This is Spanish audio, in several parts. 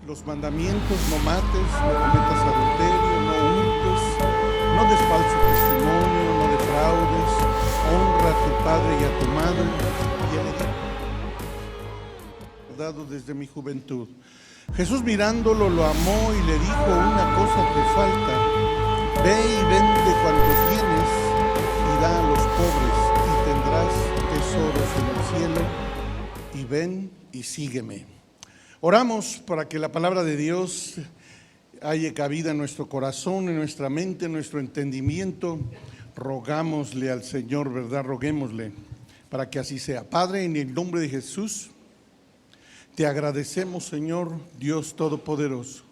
los mandamientos: no mates, no cometas adulterio, no hurtes, no des falso testimonio, no defraudes, honra a tu padre y a tu madre. Y el dado desde mi juventud. Jesús, mirándolo, lo amó y le dijo: una cosa te falta, ve y vende cuanto tienes y da a los pobres y tendrás tesoros en el cielo, y ven y sígueme. Oramos para que la palabra de Dios haya cabida en nuestro corazón, en nuestra mente, en nuestro entendimiento. Rogámosle al Señor, ¿verdad? Roguémosle para que así sea. Padre, en el nombre de Jesús, te agradecemos, Señor Dios Todopoderoso,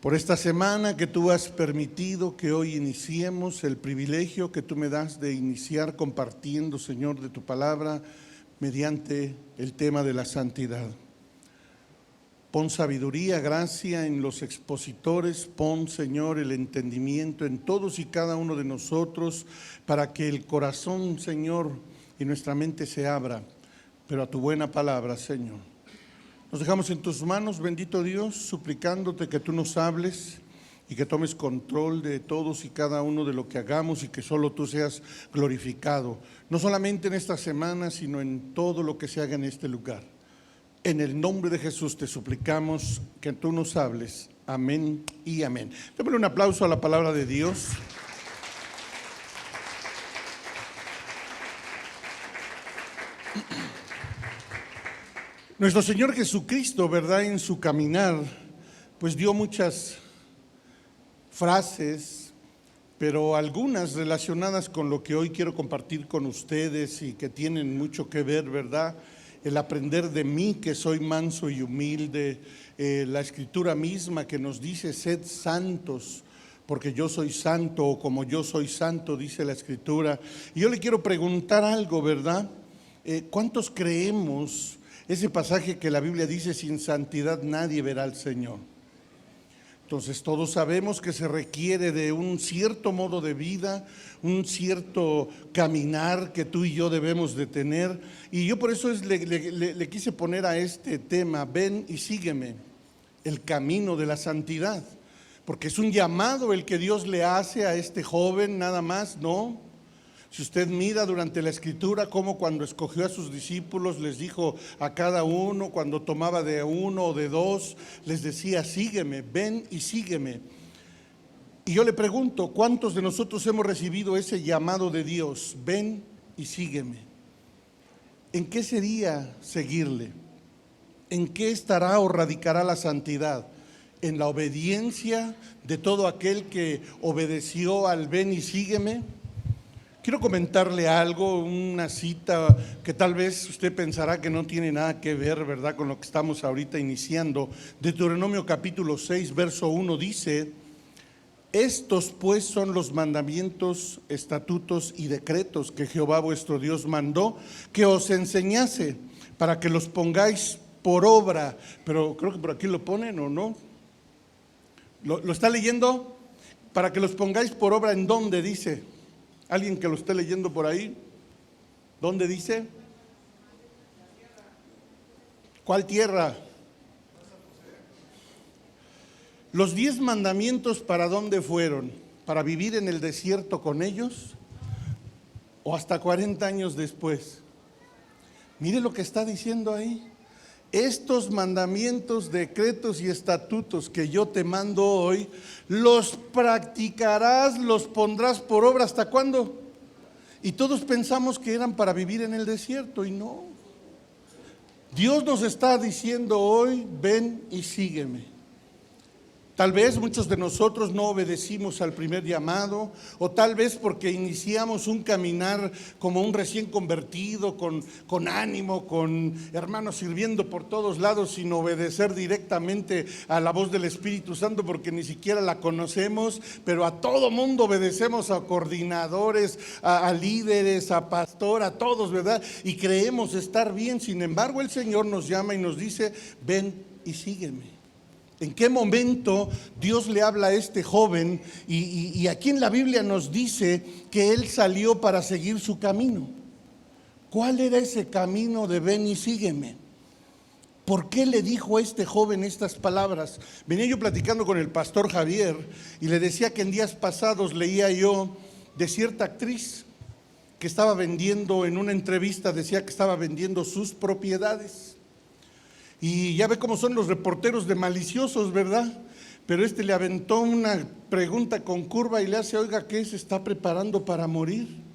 por esta semana que tú has permitido que hoy iniciemos, el privilegio que tú me das de iniciar compartiendo, Señor, de tu palabra mediante el tema de la santidad. Pon sabiduría, gracia en los expositores, pon, Señor, el entendimiento en todos y cada uno de nosotros, para que el corazón, Señor, y nuestra mente se abra, pero a tu buena palabra, Señor. Nos dejamos en tus manos, bendito Dios, suplicándote que tú nos hables y que tomes control de todos y cada uno de lo que hagamos, y que solo tú seas glorificado, no solamente en esta semana, sino en todo lo que se haga en este lugar. En el nombre de Jesús te suplicamos que tú nos hables. Amén y amén. Démosle un aplauso a la palabra de Dios. Nuestro Señor Jesucristo, ¿verdad?, en su caminar, pues dio muchas frases, pero algunas relacionadas con lo que hoy quiero compartir con ustedes y que tienen mucho que ver, ¿verdad? El aprender de mí, que soy manso y humilde, la escritura misma que nos dice: sed santos, porque yo soy santo, o como yo soy santo, dice la escritura. Y yo le quiero preguntar algo, ¿verdad? ¿Cuántos creemos ese pasaje que la Biblia dice: sin santidad nadie verá al Señor? Entonces todos sabemos que se requiere de un cierto modo de vida, un cierto caminar que tú y yo debemos de tener. Y yo por eso le quise poner a este tema: ven y sígueme, el camino de la santidad. Porque es un llamado el que Dios le hace a este joven, nada más, ¿no? Si usted mira durante la escritura cómo cuando escogió a sus discípulos les dijo a cada uno, cuando tomaba de uno o de dos, les decía: sígueme, ven y sígueme. Y yo le pregunto, ¿cuántos de nosotros hemos recibido ese llamado de Dios? Ven y sígueme. ¿En qué sería seguirle? ¿En qué estará o radicará la santidad? ¿En la obediencia de todo aquel que obedeció al ven y sígueme? Quiero comentarle algo, una cita que tal vez usted pensará que no tiene nada que ver, ¿verdad?, con lo que estamos ahorita iniciando. Deuteronomio capítulo 6, verso 1 dice: estos pues son los mandamientos, estatutos y decretos que Jehová vuestro Dios mandó que os enseñase, para que los pongáis por obra. Pero creo que por aquí lo ponen, ¿o no? ¿Lo está leyendo? Para que los pongáis por obra. ¿En dónde dice? ¿Alguien que lo esté leyendo por ahí? ¿Dónde dice? ¿Cuál tierra? Los 10 mandamientos, ¿para dónde fueron? ¿Para vivir en el desierto con ellos? ¿O hasta 40 años después? Mire lo que está diciendo ahí: estos mandamientos, decretos y estatutos que yo te mando hoy, los practicarás, los pondrás por obra. ¿Hasta cuándo? Y todos pensamos que eran para vivir en el desierto, y no. Dios nos está diciendo hoy: ven y sígueme. Tal vez muchos de nosotros no obedecimos al primer llamado, o tal vez porque iniciamos un caminar como un recién convertido, con ánimo, con hermanos sirviendo por todos lados, sin obedecer directamente a la voz del Espíritu Santo, porque ni siquiera la conocemos. Pero a todo mundo obedecemos, a coordinadores, a líderes, a pastor, a todos, ¿verdad? Y creemos estar bien. Sin embargo, el Señor nos llama y nos dice: ven y sígueme. ¿En qué momento Dios le habla a este joven? Y aquí en la Biblia nos dice que él salió para seguir su camino. ¿Cuál era ese camino de ven y sígueme? ¿Por qué le dijo a este joven estas palabras? Venía yo platicando con el pastor Javier y le decía que en días pasados leía yo de cierta actriz que estaba vendiendo, en una entrevista decía que estaba vendiendo sus propiedades. Y ya ve cómo son los reporteros de maliciosos, ¿verdad? Pero le aventó una pregunta con curva y le hace: oiga, ¿qué se está preparando para morir?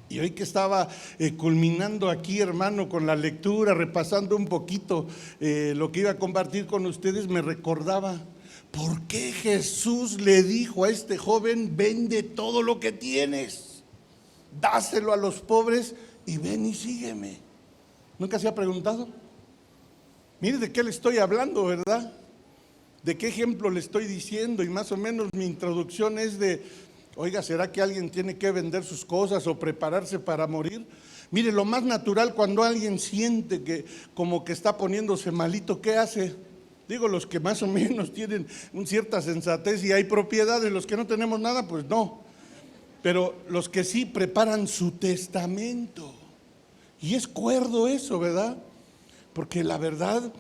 Y hoy que estaba culminando aquí, hermano, con la lectura, repasando un poquito lo que iba a compartir con ustedes, me recordaba por qué Jesús le dijo a este joven: vende todo lo que tienes, dáselo a los pobres y ven y sígueme. ¿Nunca se ha preguntado? Mire de qué le estoy hablando, ¿verdad? ¿De qué ejemplo le estoy diciendo? Y más o menos mi introducción es de: oiga, ¿será que alguien tiene que vender sus cosas o prepararse para morir? Mire, lo más natural cuando alguien siente que como que está poniéndose malito, ¿qué hace? Digo, los que más o menos tienen una cierta sensatez y hay propiedades, los que no tenemos nada, pues no. Pero los que sí preparan su testamento. Y es cuerdo eso, ¿verdad? Porque la verdad,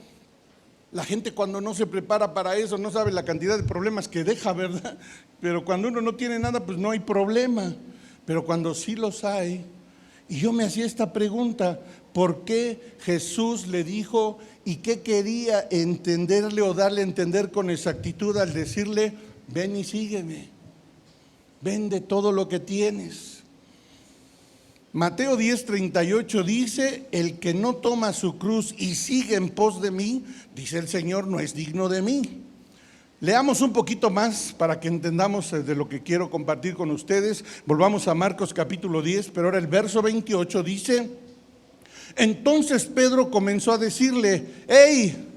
la gente cuando no se prepara para eso no sabe la cantidad de problemas que deja, ¿verdad? Pero cuando uno no tiene nada, pues no hay problema. Pero cuando sí los hay, y yo me hacía esta pregunta: ¿por qué Jesús le dijo y qué quería entenderle o darle a entender con exactitud al decirle: ven y sígueme, vende todo lo que tienes? Mateo 10:38 dice: el que no toma su cruz y sigue en pos de mí, dice el Señor, no es digno de mí. Leamos un poquito más para que entendamos de lo que quiero compartir con ustedes. Volvamos a Marcos capítulo 10, pero ahora el verso 28 dice: entonces Pedro comenzó a decirle: hey,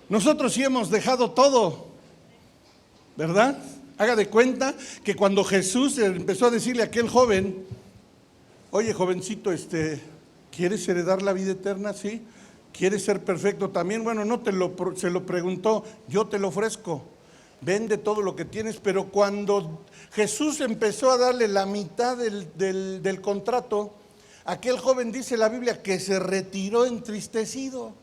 nosotros sí hemos dejado todo, ¿verdad? Haga de cuenta que cuando Jesús empezó a decirle a aquel joven: oye, jovencito, ¿quieres heredar la vida eterna? Sí. ¿Quieres ser perfecto también? Bueno, no se lo preguntó: yo te lo ofrezco, vende todo lo que tienes. Pero cuando Jesús empezó a darle la mitad del contrato, aquel joven, dice la Biblia, que se retiró entristecido,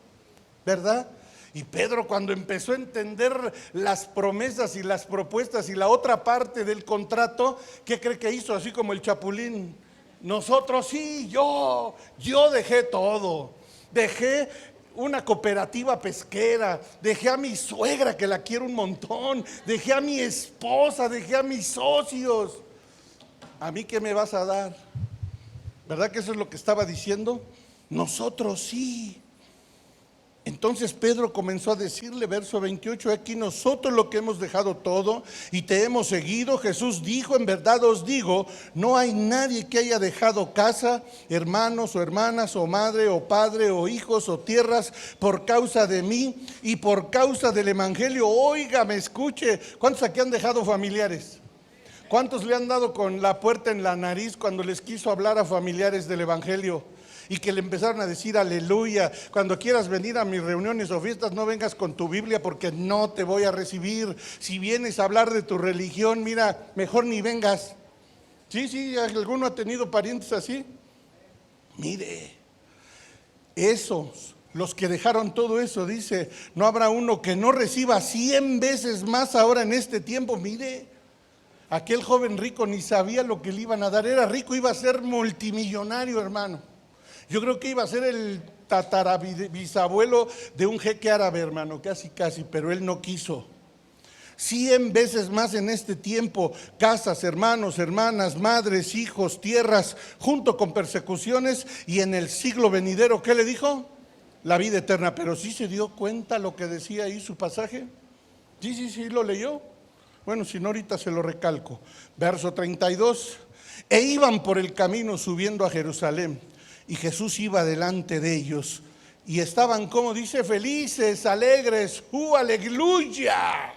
¿verdad? Y Pedro, cuando empezó a entender las promesas y las propuestas y la otra parte del contrato, ¿qué cree que hizo? Así como el Chapulín: nosotros sí, yo dejé todo. Dejé una cooperativa pesquera, dejé a mi suegra que la quiero un montón, dejé a mi esposa, dejé a mis socios. ¿A mí qué me vas a dar? ¿Verdad que eso es lo que estaba diciendo? Nosotros sí. Entonces Pedro comenzó a decirle, verso 28, aquí nosotros lo que hemos dejado todo y te hemos seguido. Jesús dijo: en verdad os digo, no hay nadie que haya dejado casa, hermanos o hermanas, o madre o padre, o hijos o tierras, por causa de mí y por causa del evangelio. Oiga, me escuche, ¿cuántos aquí han dejado familiares? ¿Cuántos le han dado con la puerta en la nariz cuando les quiso hablar a familiares del evangelio? Y que le empezaron a decir: aleluya, cuando quieras venir a mis reuniones o fiestas, no vengas con tu Biblia porque no te voy a recibir. Si vienes a hablar de tu religión, mira, mejor ni vengas. Sí, ¿alguno ha tenido parientes así? Mire, esos, los que dejaron todo eso, dice: no habrá uno que no reciba 100 veces más ahora en este tiempo. Mire, aquel joven rico ni sabía lo que le iban a dar. Era rico, iba a ser multimillonario, hermano. Yo creo que iba a ser el tatarabisabuelo de un jeque árabe, hermano, casi, pero él no quiso. 100 veces más en este tiempo: casas, hermanos, hermanas, madres, hijos, tierras, junto con persecuciones, y en el siglo venidero, ¿qué le dijo? La vida eterna. Pero ¿sí se dio cuenta lo que decía ahí su pasaje? Sí, lo leyó. Bueno, si no, ahorita se lo recalco. Verso 32: e iban por el camino subiendo a Jerusalén, y Jesús iba delante de ellos, y estaban, como dice, felices, alegres. ¡Aleluya!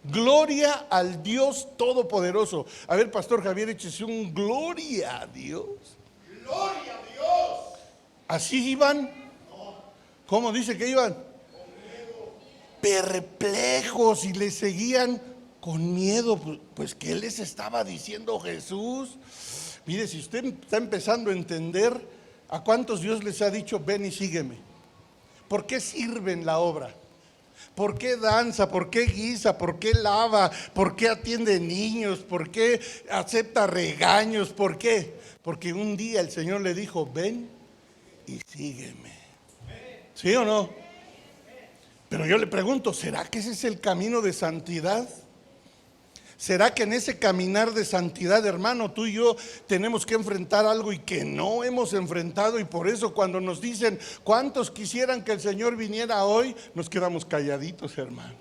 Gloria al Dios Todopoderoso. A ver, Pastor Javier, échese un gloria a Dios. ¡Gloria a Dios! ¿Así iban? ¿Cómo dice que iban? Perplejos, y le seguían con miedo. Pues ¿qué les estaba diciendo Jesús? Mire, si usted está empezando a entender, ¿a cuántos Dios les ha dicho: ven y sígueme? ¿Por qué sirve en la obra? ¿Por qué danza? ¿Por qué guisa? ¿Por qué lava? ¿Por qué atiende niños? ¿Por qué acepta regaños? ¿Por qué? Porque un día el Señor le dijo, ven y sígueme. ¿Sí o no? Pero yo le pregunto, ¿será que ese es el camino de santidad? ¿Será que en ese caminar de santidad, hermano, tú y yo tenemos que enfrentar algo y que no hemos enfrentado? Y por eso cuando nos dicen, ¿cuántos quisieran que el Señor viniera hoy? Nos quedamos calladitos, hermano.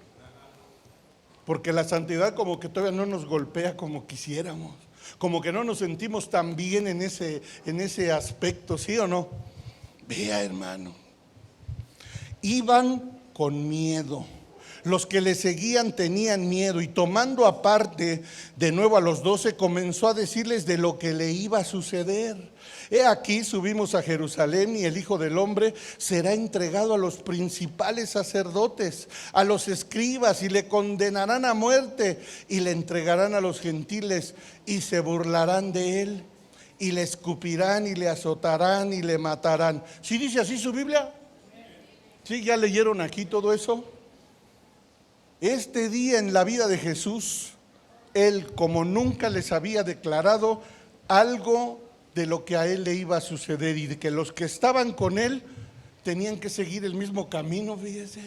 Porque la santidad como que todavía no nos golpea como quisiéramos. Como que no nos sentimos tan bien en ese aspecto, ¿sí o no? Vea, hermano. Iban con miedo. Los que le seguían tenían miedo, y tomando aparte de nuevo a los 12, comenzó a decirles de lo que le iba a suceder. He aquí, subimos a Jerusalén, y el Hijo del Hombre será entregado a los principales sacerdotes, a los escribas, y le condenarán a muerte, y le entregarán a los gentiles, y se burlarán de él, y le escupirán, y le azotarán, y le matarán. ¿Sí dice así su Biblia? ¿Sí? ¿Ya leyeron aquí todo eso? Este día en la vida de Jesús, Él como nunca les había declarado algo de lo que a Él le iba a suceder, y de que los que estaban con Él tenían que seguir el mismo camino, fíjese.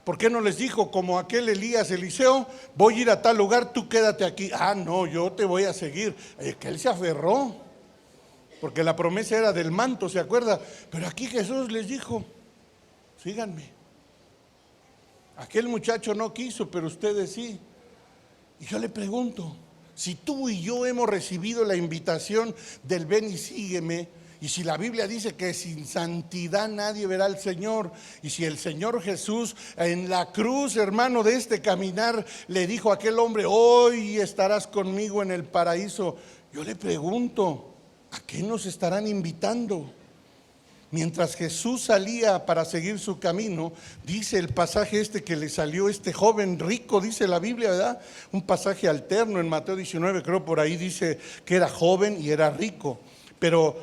¿Por qué no les dijo como aquel Elías, Eliseo, voy a ir a tal lugar, tú quédate aquí? Ah, no, yo te voy a seguir. Que Él se aferró, porque la promesa era del manto, ¿se acuerda? Pero aquí Jesús les dijo, síganme. Aquel muchacho no quiso, pero ustedes sí. Y yo le pregunto, si tú y yo hemos recibido la invitación del ven y sígueme, y si la Biblia dice que sin santidad nadie verá al Señor, y si el Señor Jesús en la cruz, hermano, de este caminar le dijo a aquel hombre, hoy estarás conmigo en el paraíso, yo le pregunto, ¿a qué nos estarán invitando? Mientras Jesús salía para seguir su camino, dice el pasaje que le salió este joven rico, dice la Biblia, ¿verdad? Un pasaje alterno en Mateo 19, creo por ahí dice que era joven y era rico. Pero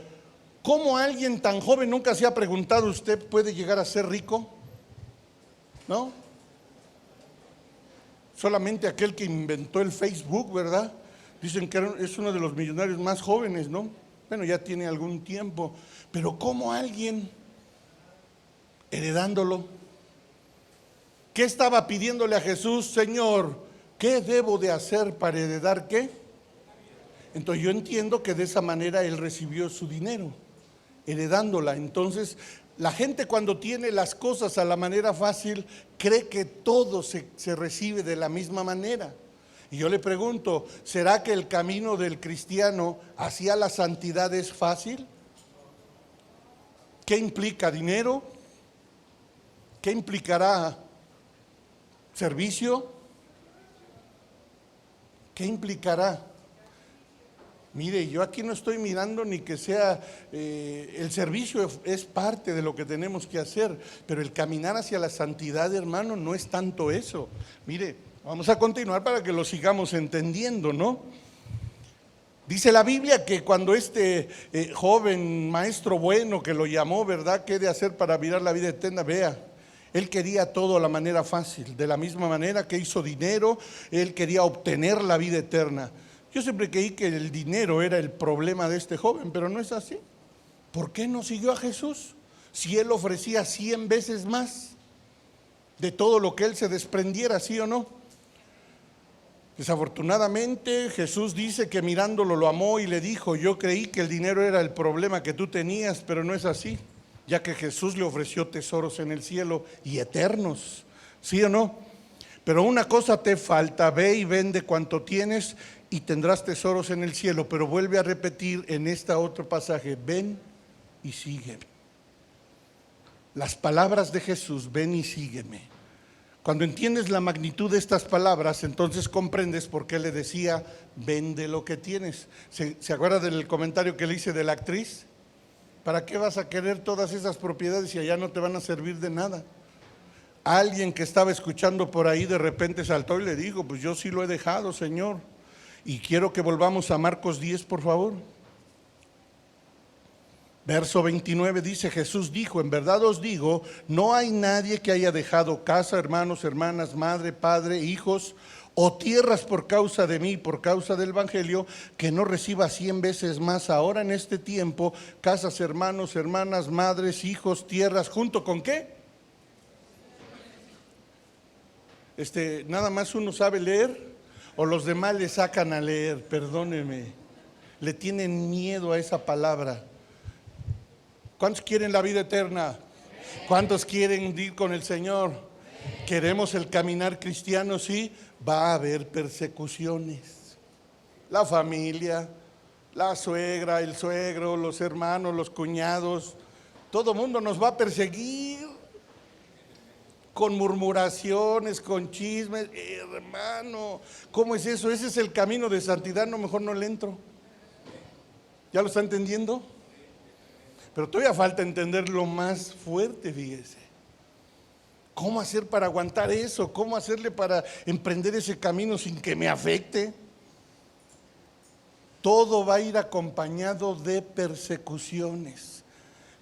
¿cómo alguien tan joven nunca se ha preguntado, usted puede llegar a ser rico? ¿No? Solamente aquel que inventó el Facebook, ¿verdad? Dicen que es uno de los millonarios más jóvenes, ¿no? Bueno, ya tiene algún tiempo. Pero ¿cómo alguien heredándolo? ¿Qué estaba pidiéndole a Jesús? Señor, ¿qué debo de hacer para heredar qué? Entonces yo entiendo que de esa manera él recibió su dinero, heredándola. Entonces la gente cuando tiene las cosas a la manera fácil, cree que todo se recibe de la misma manera. Y yo le pregunto, ¿será que el camino del cristiano hacia la santidad es fácil? ¿Qué implica dinero? ¿Qué implicará servicio? ¿Qué implicará? Mire, yo aquí no estoy mirando ni que sea, el servicio es parte de lo que tenemos que hacer, pero el caminar hacia la santidad, hermano, no es tanto eso. Mire, vamos a continuar para que lo sigamos entendiendo, ¿no? Dice la Biblia que cuando este joven maestro bueno que lo llamó, ¿verdad? ¿Qué he de hacer para mirar la vida eterna? Vea, él quería todo a la manera fácil, de la misma manera que hizo dinero, él quería obtener la vida eterna. Yo siempre creí que el dinero era el problema de este joven, pero no es así. ¿Por qué no siguió a Jesús? Si él ofrecía 100 veces más de todo lo que él se desprendiera, ¿sí o no? Desafortunadamente Jesús dice que mirándolo lo amó y le dijo, yo creí que el dinero era el problema que tú tenías, pero no es así, ya que Jesús le ofreció tesoros en el cielo y eternos, ¿sí o no? Pero una cosa te falta, ve y vende cuanto tienes y tendrás tesoros en el cielo. Pero vuelve a repetir en este otro pasaje, ven y sígueme. Las palabras de Jesús, ven y sígueme. Cuando entiendes la magnitud de estas palabras, entonces comprendes por qué le decía, vende lo que tienes. ¿Se acuerda del comentario que le hice de la actriz? ¿Para qué vas a querer todas esas propiedades si allá no te van a servir de nada? Alguien que estaba escuchando por ahí de repente saltó y le dijo, pues yo sí lo he dejado, Señor. Y quiero que volvamos a Marcos 10, por favor. Verso 29 dice: Jesús dijo, en verdad os digo, no hay nadie que haya dejado casa, hermanos, hermanas, madre, padre, hijos o tierras por causa de mí, por causa del evangelio, que no reciba 100 veces más ahora en este tiempo, casas, hermanos, hermanas, madres, hijos, tierras, ¿junto con qué? Nada más uno sabe leer, o los demás le sacan a leer, perdóneme, le tienen miedo a esa palabra. ¿Cuántos quieren la vida eterna? ¿Cuántos quieren ir con el Señor? ¿Queremos el caminar cristiano? Sí, va a haber persecuciones. La familia, la suegra, el suegro, los hermanos, los cuñados, todo mundo nos va a perseguir con murmuraciones, con chismes. Hermano, ¿cómo es eso? Ese es el camino de santidad. No, mejor no le entro. ¿Ya lo está entendiendo? Pero todavía falta entender lo más fuerte, fíjese. ¿Cómo hacer para aguantar eso? ¿Cómo hacerle para emprender ese camino sin que me afecte? Todo va a ir acompañado de persecuciones.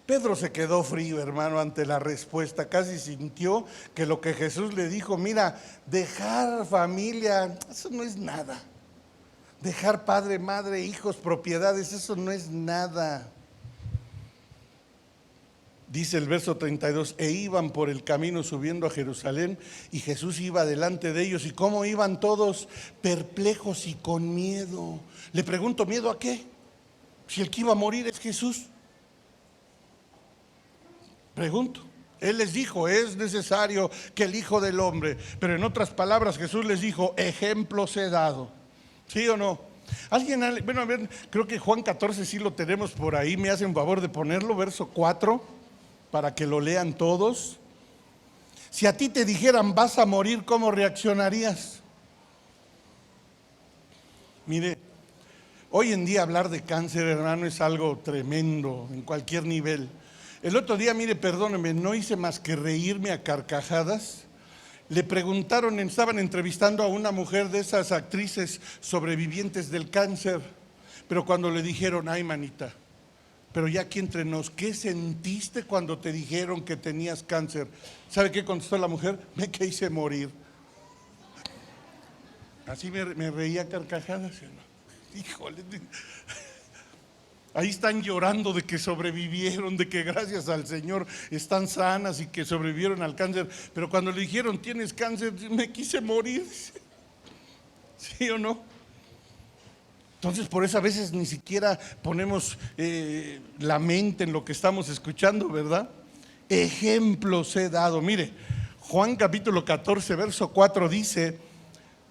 Pedro se quedó frío, hermano, ante la respuesta. Casi sintió que lo que Jesús le dijo: mira, dejar familia, eso no es nada. Dejar padre, madre, hijos, propiedades, eso no es nada. Dice el verso 32, e iban por el camino subiendo a Jerusalén, y Jesús iba delante de ellos. ¿Y cómo iban todos? Perplejos y con miedo. Le pregunto, ¿miedo a qué? Si el que iba a morir es Jesús. Pregunto. Él les dijo, es necesario que el Hijo del Hombre, pero en otras palabras Jesús les dijo, ejemplos he dado. ¿Sí o no? Alguien, bueno, a ver, creo que Juan 14 sí lo tenemos por ahí. Me hacen favor de ponerlo, verso 4. Para que lo lean todos. Si a ti te dijeran vas a morir, ¿cómo reaccionarías? Mire, hoy en día hablar de cáncer, hermano, es algo tremendo en cualquier nivel. El otro día, mire, perdóneme, no hice más que reírme a carcajadas. Le preguntaron, estaban entrevistando a una mujer de esas actrices sobrevivientes del cáncer, pero cuando le dijeron, ay, manita, pero ya aquí entre nos, ¿qué sentiste cuando te dijeron que tenías cáncer? ¿Sabe qué contestó la mujer? Me quise morir. Así me reía a carcajadas. Híjole, ahí están llorando de que sobrevivieron, de que gracias al Señor están sanas y que sobrevivieron al cáncer. Pero cuando le dijeron, tienes cáncer, me quise morir. ¿Sí o no? Entonces, por eso a veces ni siquiera ponemos la mente en lo que estamos escuchando, ¿verdad? Ejemplos he dado. Mire, Juan capítulo 14, verso 4 dice,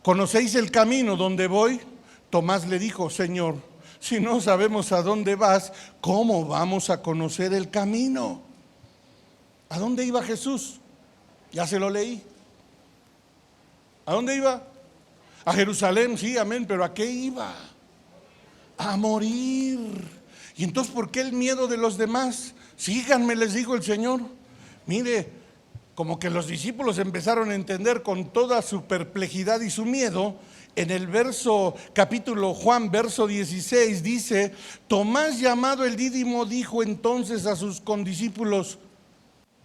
¿conocéis el camino donde voy? Tomás le dijo, Señor, si no sabemos a dónde vas, ¿cómo vamos a conocer el camino? ¿A dónde iba Jesús? Ya se lo leí. ¿A dónde iba? A Jerusalén, sí, amén, pero ¿a qué iba? A morir. Y entonces, ¿por qué el miedo de los demás? Síganme, les dijo el Señor. Mire, como que los discípulos empezaron a entender con toda su perplejidad y su miedo. En el capítulo Juan, verso 16 dice, Tomás, llamado el Dídimo, dijo entonces a sus condiscípulos,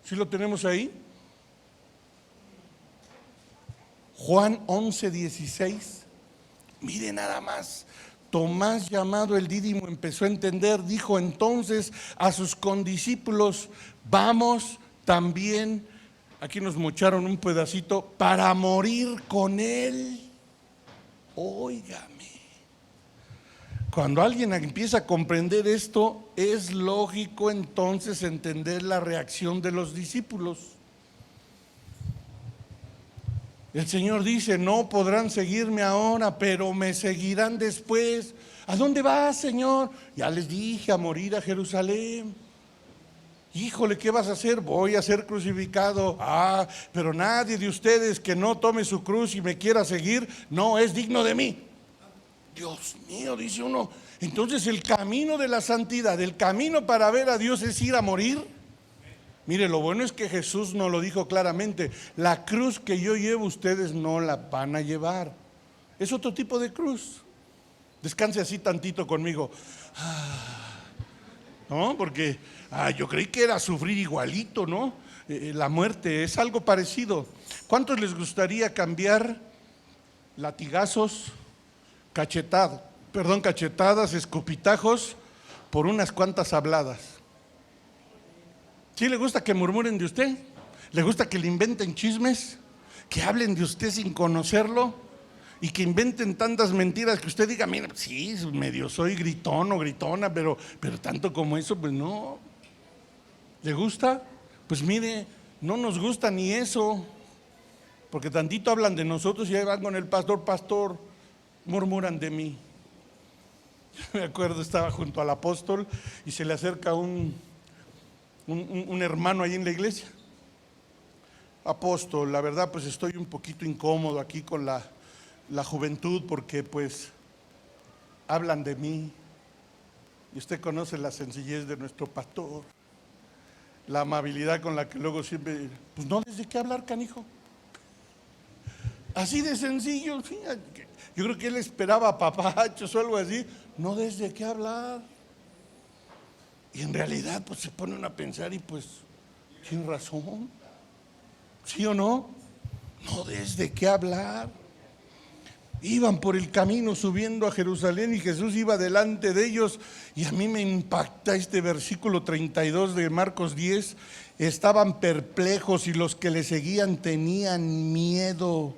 ¿sí lo tenemos ahí? Juan 11, 16. Mire nada más. Tomás, llamado el Dídimo, empezó a entender, dijo entonces a sus condiscípulos, vamos también, aquí nos mocharon un pedacito, para morir con él. Óigame, cuando alguien empieza a comprender esto, es lógico entonces entender la reacción de los discípulos. El Señor dice, no podrán seguirme ahora, pero me seguirán después. ¿A dónde vas, Señor? Ya les dije, a morir a Jerusalén. Híjole, ¿qué vas a hacer? Voy a ser crucificado. Ah, pero nadie de ustedes que no tome su cruz y me quiera seguir, no es digno de mí. Dios mío, dice uno. Entonces el camino de la santidad, el camino para ver a Dios es ir a morir. Mire, lo bueno es que Jesús nos lo dijo claramente, la cruz que yo llevo ustedes no la van a llevar. Es otro tipo de cruz. Descanse así tantito conmigo. ¿no? Porque yo creí que era sufrir igualito, ¿no? La muerte es algo parecido. ¿Cuántos les gustaría cambiar latigazos, cachetadas, escupitajos por unas cuantas habladas? ¿Sí le gusta que murmuren de usted? ¿Le gusta que le inventen chismes? ¿Que hablen de usted sin conocerlo? Y que inventen tantas mentiras que usted diga, mira, sí, medio soy gritón o gritona, pero tanto como eso, pues no. ¿Le gusta? Pues mire, no nos gusta ni eso, porque tantito hablan de nosotros y ahí van con el pastor, murmuran de mí. Yo me acuerdo, estaba junto al apóstol y se le acerca un hermano ahí en la iglesia. Apóstol, la verdad pues estoy un poquito incómodo aquí con la juventud porque pues hablan de mí. Y usted conoce la sencillez de nuestro pastor, la amabilidad con la que luego siempre, pues no des de qué hablar, canijo. Así de sencillo. Sí, yo creo que él esperaba papachos o algo así. No des de qué hablar. Y en realidad pues se pone uno a pensar y pues tiene razón. ¿Sí o no? No des de qué hablar. Iban por el camino subiendo a Jerusalén y Jesús iba delante de ellos, y a mí me impacta este versículo 32 de Marcos 10. Estaban perplejos y los que le seguían tenían miedo.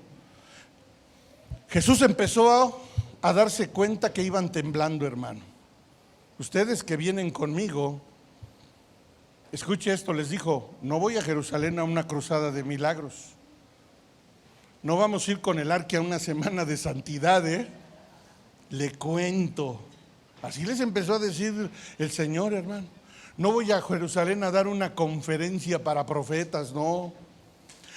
Jesús empezó a darse cuenta que iban temblando, hermano. Ustedes que vienen conmigo, escuche esto, les dijo, no voy a Jerusalén a una cruzada de milagros. No vamos a ir con el arque a una semana de santidad, le cuento. Así les empezó a decir el Señor, hermano. No voy a Jerusalén a dar una conferencia para profetas, no.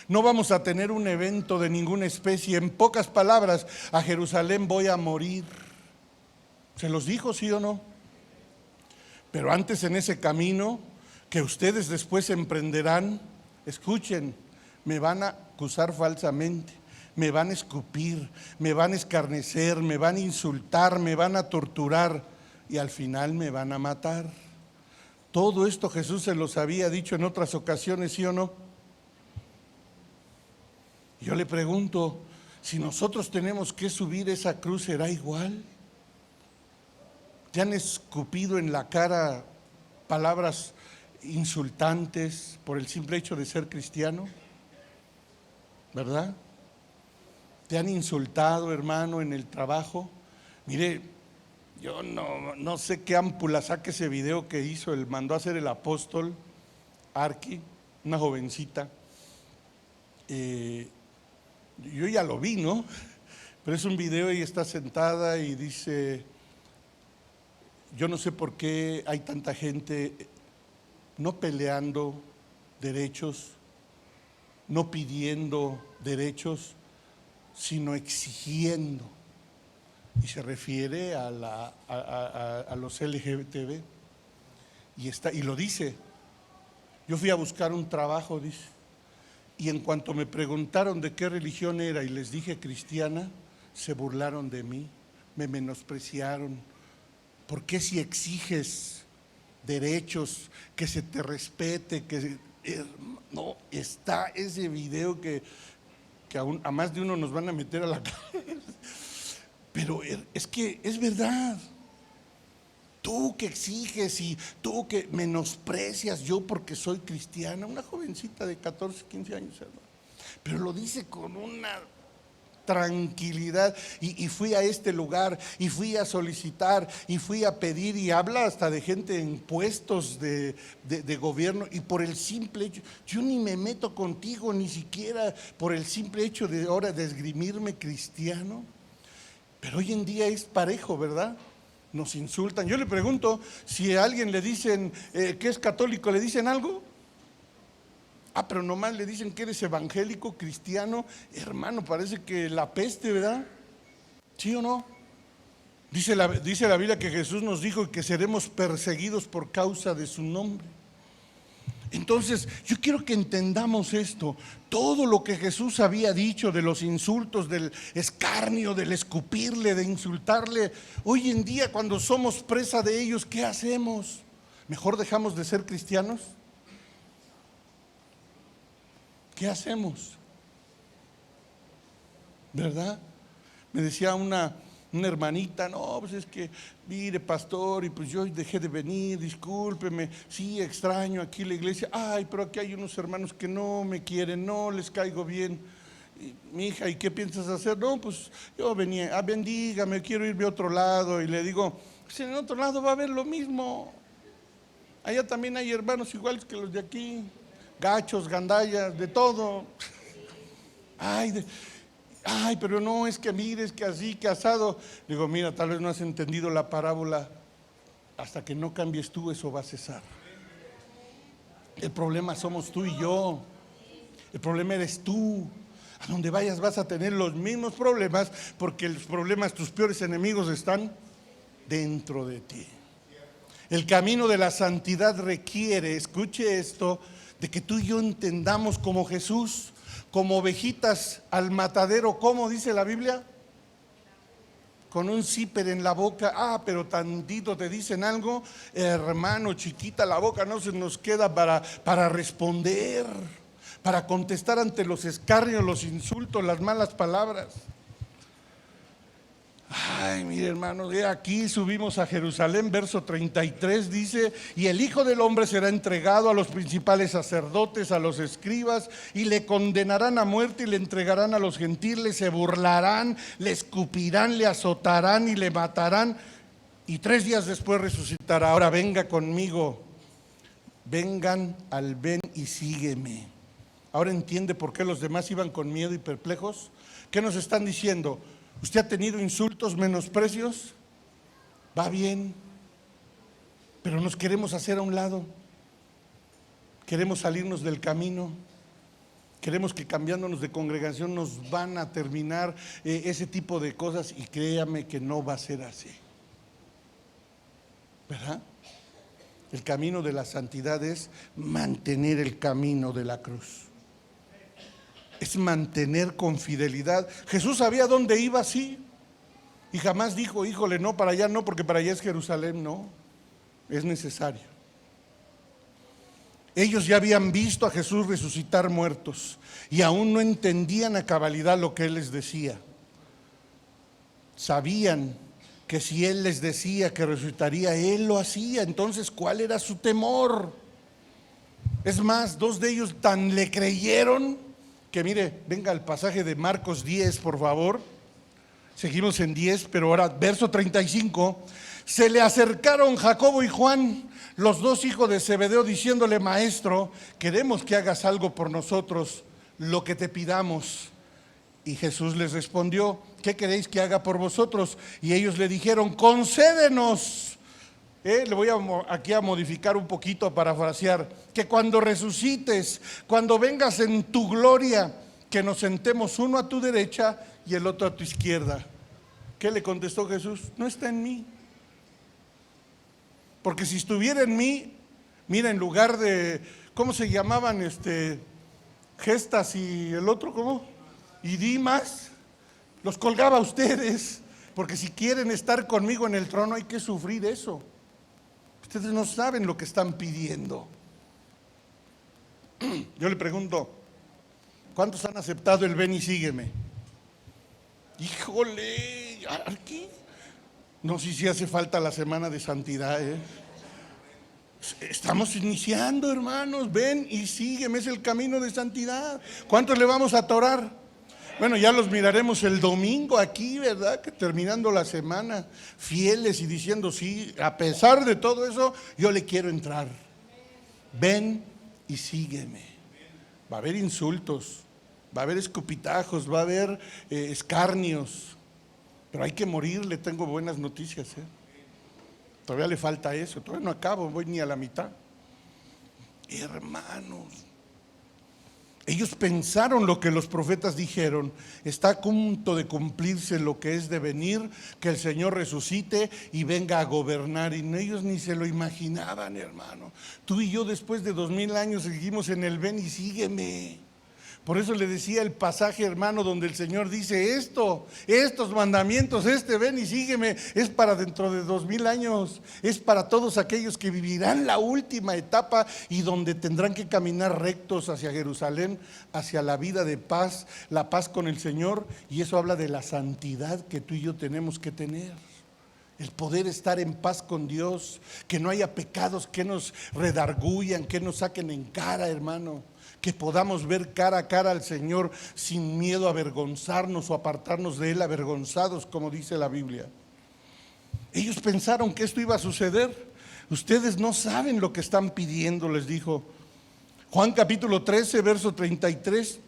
No vamos a tener un evento de ninguna especie. En pocas palabras, a Jerusalén voy a morir. ¿Se los dijo, sí o no? Pero antes, en ese camino que ustedes después emprenderán, escuchen, me van a acusar falsamente, me van a escupir, me van a escarnecer, me van a insultar, me van a torturar y al final me van a matar. Todo esto Jesús se los había dicho en otras ocasiones, ¿sí o no? Yo le pregunto, si nosotros tenemos que subir esa cruz, ¿será igual? ¿Te han escupido en la cara palabras insultantes por el simple hecho de ser cristiano? ¿Verdad? ¿Te han insultado, hermano, en el trabajo? Mire, yo no sé qué ámpula saque ese video que hizo, mandó a hacer el apóstol Arqui, una jovencita. Yo ya lo vi, ¿no? Pero es un video y está sentada y dice, yo no sé por qué hay tanta gente no peleando derechos, no pidiendo derechos, sino exigiendo. Y se refiere a los LGBTB. Y lo dice. Yo fui a buscar un trabajo, dice, y en cuanto me preguntaron de qué religión era y les dije cristiana, se burlaron de mí, me menospreciaron. ¿Por qué si exiges derechos, que se te respete, no, está ese video que a más de uno nos van a meter a la cárcel? Pero es que es verdad. Tú que exiges y tú que menosprecias, yo porque soy cristiana, una jovencita de 14, 15 años, hermano, pero lo dice con una tranquilidad. Y fui a este lugar y fui a solicitar y fui a pedir, y habla hasta de gente en puestos de gobierno, y por el simple hecho, yo ni me meto contigo, ni siquiera por el simple hecho de ahora de esgrimirme cristiano. Pero hoy en día es parejo, ¿verdad? Nos insultan. Yo le pregunto, si a alguien le dicen que es católico, ¿le dicen algo? Pero nomás le dicen que eres evangélico, cristiano, hermano, parece que la peste, ¿verdad? ¿Sí o no? Dice la Biblia que Jesús nos dijo que seremos perseguidos por causa de su nombre. Entonces, yo quiero que entendamos esto. Todo lo que Jesús había dicho de los insultos, del escarnio, del escupirle, de insultarle, hoy en día cuando somos presa de ellos, ¿qué hacemos? ¿Mejor dejamos de ser cristianos? ¿Qué hacemos? ¿Verdad? Me decía una hermanita, no, pues es que, mire, pastor, y pues yo dejé de venir, discúlpeme, sí, extraño aquí la iglesia, ay, pero aquí hay unos hermanos que no me quieren, no les caigo bien. Mi hija, ¿y qué piensas hacer? No, pues yo venía, bendígame, quiero irme a otro lado. Y le digo, pues en otro lado va a haber lo mismo. Allá también hay hermanos iguales que los de aquí, gachos, gandallas, de todo. Ay, pero no, es que mire, es que así, que asado. Digo, mira, tal vez no has entendido la parábola. Hasta que no cambies tú, eso va a cesar. El problema somos tú y yo. El problema eres tú. A donde vayas vas a tener los mismos problemas, porque los problemas, tus peores enemigos están dentro de ti. El camino de la santidad requiere, escuche esto, de que tú y yo entendamos como Jesús, como ovejitas al matadero, ¿cómo dice la Biblia? Con un zíper en la boca. Pero tantito te dicen algo, hermano, chiquita la boca, no se nos queda para responder, para contestar ante los escarnios, los insultos, las malas palabras. Ay, mire, hermanos, de aquí subimos a Jerusalén, verso 33 dice, y el Hijo del Hombre será entregado a los principales sacerdotes, a los escribas, y le condenarán a muerte y le entregarán a los gentiles, se burlarán, le escupirán, le azotarán y le matarán, y 3 días después resucitará. Ahora venga conmigo, vengan al ven y sígueme. Ahora entiende por qué los demás iban con miedo y perplejos. ¿Qué nos están diciendo? ¿Usted ha tenido insultos, menosprecios? Va bien, pero nos queremos hacer a un lado. Queremos salirnos del camino. Queremos que cambiándonos de congregación nos van a terminar ese tipo de cosas, y créame que no va a ser así. ¿Verdad? El camino de la santidad es mantener el camino de la cruz. Es mantener con fidelidad. Jesús sabía dónde iba, sí, y jamás dijo, híjole, no, para allá no, porque para allá es Jerusalén. No, es necesario. Ellos ya habían visto a Jesús resucitar muertos y aún no entendían a cabalidad lo que Él les decía. Sabían que si Él les decía que resucitaría, Él lo hacía. Entonces, ¿cuál era su temor? Es más, 2 de ellos tan le creyeron que, mire, venga el pasaje de Marcos 10, por favor. Seguimos en 10, pero ahora verso 35. Se le acercaron Jacobo y Juan, los 2 hijos de Zebedeo, diciéndole, Maestro, queremos que hagas algo por nosotros, lo que te pidamos. Y Jesús les respondió, ¿qué queréis que haga por vosotros? Y ellos le dijeron, concédenos. Le voy aquí a modificar un poquito, a parafrasear, que cuando resucites, cuando vengas en tu gloria, que nos sentemos uno a tu derecha y el otro a tu izquierda. ¿Qué le contestó Jesús? No está en mí. Porque si estuviera en mí, mira, en lugar de, ¿cómo se llamaban? Gestas y el otro, ¿cómo? Y Dimas, los colgaba a ustedes, porque si quieren estar conmigo en el trono hay que sufrir eso. Ustedes no saben lo que están pidiendo. Yo le pregunto, ¿cuántos han aceptado el ven y sígueme? Híjole, ¿aquí? No sé si hace falta la semana de santidad, Estamos iniciando, hermanos, ven y sígueme, es el camino de santidad. ¿Cuántos le vamos a atorar? Bueno, ya los miraremos el domingo aquí, ¿verdad? Que terminando la semana, fieles y diciendo, sí, a pesar de todo eso, yo le quiero entrar. Ven y sígueme. Va a haber insultos, va a haber escupitajos, va a haber escarnios, pero hay que morir. Le tengo buenas noticias, Todavía le falta eso, todavía no acabo, voy ni a la mitad. Hermanos, ellos pensaron lo que los profetas dijeron, está a punto de cumplirse lo que es de venir, que el Señor resucite y venga a gobernar, y ellos ni se lo imaginaban, hermano. Tú y yo después de 2000 años seguimos en el ven y sígueme. Por eso le decía el pasaje, hermano, donde el Señor dice estos mandamientos, ven y sígueme, es para dentro de 2000 años, es para todos aquellos que vivirán la última etapa y donde tendrán que caminar rectos hacia Jerusalén, hacia la vida de paz, la paz con el Señor. Y eso habla de la santidad que tú y yo tenemos que tener. El poder estar en paz con Dios, que no haya pecados que nos redargullan, que nos saquen en cara, hermano. Que podamos ver cara a cara al Señor sin miedo a avergonzarnos o apartarnos de Él avergonzados, como dice la Biblia. Ellos pensaron que esto iba a suceder. Ustedes no saben lo que están pidiendo, les dijo. Juan capítulo 13, verso 33.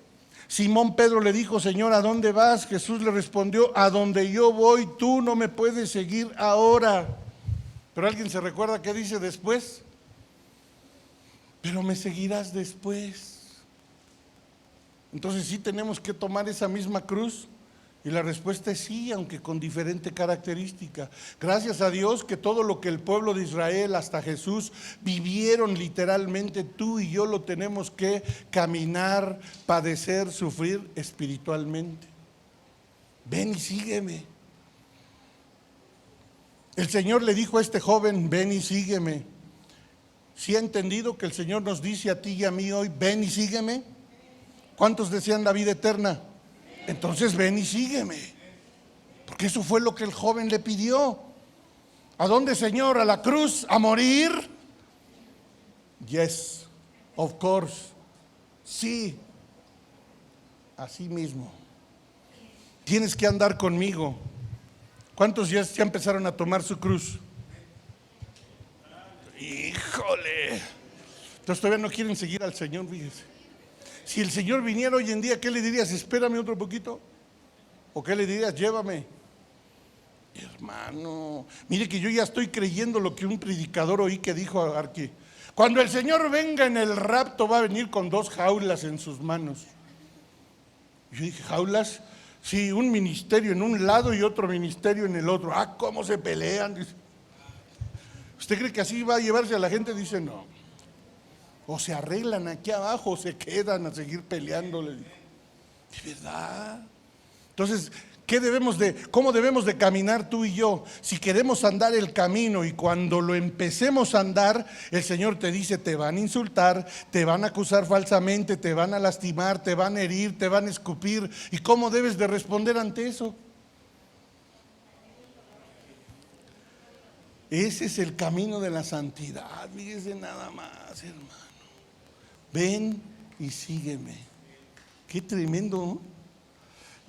Simón Pedro le dijo: Señor, ¿a dónde vas? Jesús le respondió: a donde yo voy, tú no me puedes seguir ahora. Pero ¿alguien se recuerda qué dice después? Pero me seguirás después. Entonces sí tenemos que tomar esa misma cruz. Y la respuesta es sí, aunque con diferente característica. Gracias a Dios que todo lo que el pueblo de Israel hasta Jesús vivieron literalmente, tú y yo lo tenemos que caminar, padecer, sufrir espiritualmente. Ven y sígueme. El Señor le dijo a este joven: ven y sígueme. ¿Sí ha entendido que el Señor nos dice a ti y a mí hoy: ven y sígueme? ¿Cuántos desean la vida eterna? Entonces ven y sígueme. Porque eso fue lo que el joven le pidió. ¿A dónde, Señor? ¿A la cruz? ¿A morir? Yes, of course. Sí, así mismo. Tienes que andar conmigo. ¿Cuántos ya empezaron a tomar su cruz? Híjole. Entonces todavía no quieren seguir al Señor, fíjese. Si el Señor viniera hoy en día, ¿qué le dirías? Espérame otro poquito. ¿O qué le dirías? Llévame. Hermano, mire que yo ya estoy creyendo lo que un predicador oí que dijo a Arqui. Cuando el Señor venga en el rapto, va a venir con 2 jaulas en sus manos. Yo dije: ¿jaulas? Sí, un ministerio en un lado y otro ministerio en el otro. Ah, ¿cómo se pelean? Dice. ¿Usted cree que así va a llevarse a la gente? Dice: no. O se arreglan aquí abajo o se quedan a seguir peleándole. ¿De verdad? Entonces, ¿cómo debemos de caminar tú y yo? Si queremos andar el camino y cuando lo empecemos a andar, el Señor te dice: te van a insultar, te van a acusar falsamente, te van a lastimar, te van a herir, te van a escupir. ¿Y cómo debes de responder ante eso? Ese es el camino de la santidad. Fíjese nada más, hermano. Ven y sígueme. Qué tremendo, ¿no?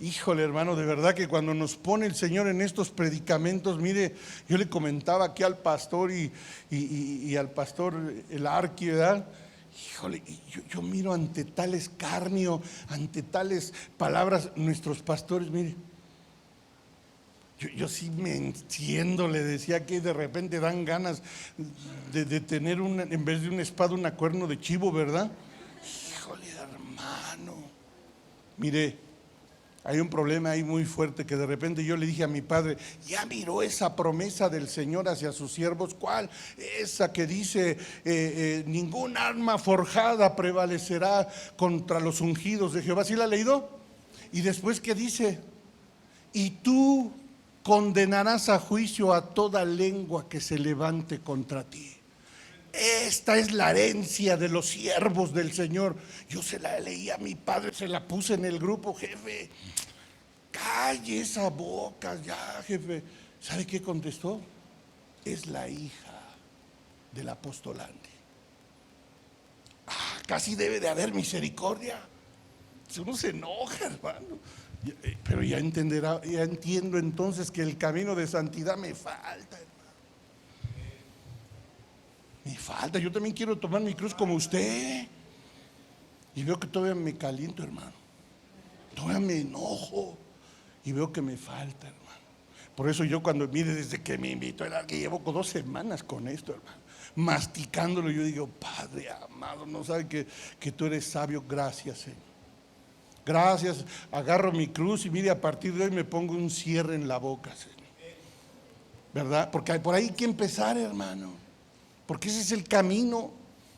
Híjole, hermano, de verdad que cuando nos pone el Señor en estos predicamentos, mire, yo le comentaba aquí al pastor y al pastor el Arqui, ¿verdad? Híjole, yo miro ante tal escarnio, ante tales palabras, nuestros pastores, mire, yo sí me enciendo, le decía que de repente dan ganas de tener en vez de una espada, una cuerno de chivo, ¿verdad? Híjole, hermano. Mire, hay un problema ahí muy fuerte que de repente yo le dije a mi padre: ¿ya miró esa promesa del Señor hacia sus siervos? ¿Cuál? Esa que dice: ningún arma forjada prevalecerá contra los ungidos de Jehová. ¿Sí la ha leído? Y después, ¿qué dice? Y tú condenarás a juicio a toda lengua que se levante contra ti. Esta es la herencia de los siervos del Señor. Yo se la leí a mi padre, se la puse en el grupo: jefe, calle esa boca ya, jefe. ¿Sabe qué contestó? Es la hija del apostolante. Casi debe de haber misericordia. Uno se enoja, hermano. Pero ya entenderá, ya entiendo entonces que el camino de santidad me falta, hermano. Me falta. Yo también quiero tomar mi cruz como usted. Y veo que todavía me caliento, hermano. Todavía me enojo. Y veo que me falta, hermano. Por eso yo cuando, mire, desde que me invitó, que llevo 2 semanas con esto, hermano, masticándolo, yo digo: Padre amado, no sabe que tú eres sabio. Gracias, Señor. Gracias. Agarro mi cruz y mire, a partir de hoy me pongo un cierre en la boca, Señor. ¿Verdad? Porque por ahí hay que empezar, hermano. Porque ese es el camino.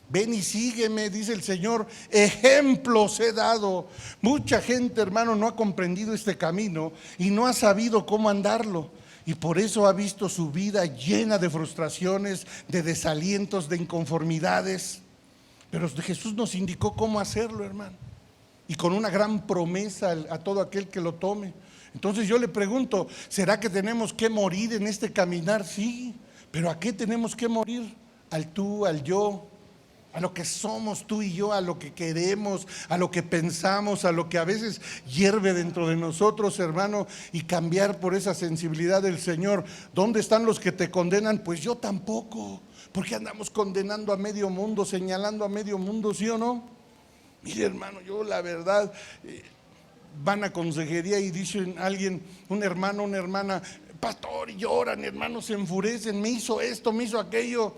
Ven y sígueme, dice el Señor, ejemplos he dado. Mucha gente, hermano, no ha comprendido este camino y no ha sabido cómo andarlo. Y por eso ha visto su vida llena de frustraciones, de desalientos, de inconformidades. Pero Jesús nos indicó cómo hacerlo, hermano. Y con una gran promesa a todo aquel que lo tome. Entonces yo le pregunto, ¿será que tenemos que morir en este caminar? Sí, pero ¿a qué tenemos que morir? Al tú, al yo, a lo que somos tú y yo, a lo que queremos, a lo que pensamos, a lo que a veces hierve dentro de nosotros, hermano, y cambiar por esa sensibilidad del Señor. ¿Dónde están los que te condenan? Pues yo tampoco, porque andamos condenando a medio mundo, señalando a medio mundo, ¿sí o no? Mire, hermano, yo la verdad, van a consejería y dicen alguien, un hermano, una hermana, pastor, y lloran, hermanos, se enfurecen, me hizo esto, me hizo aquello.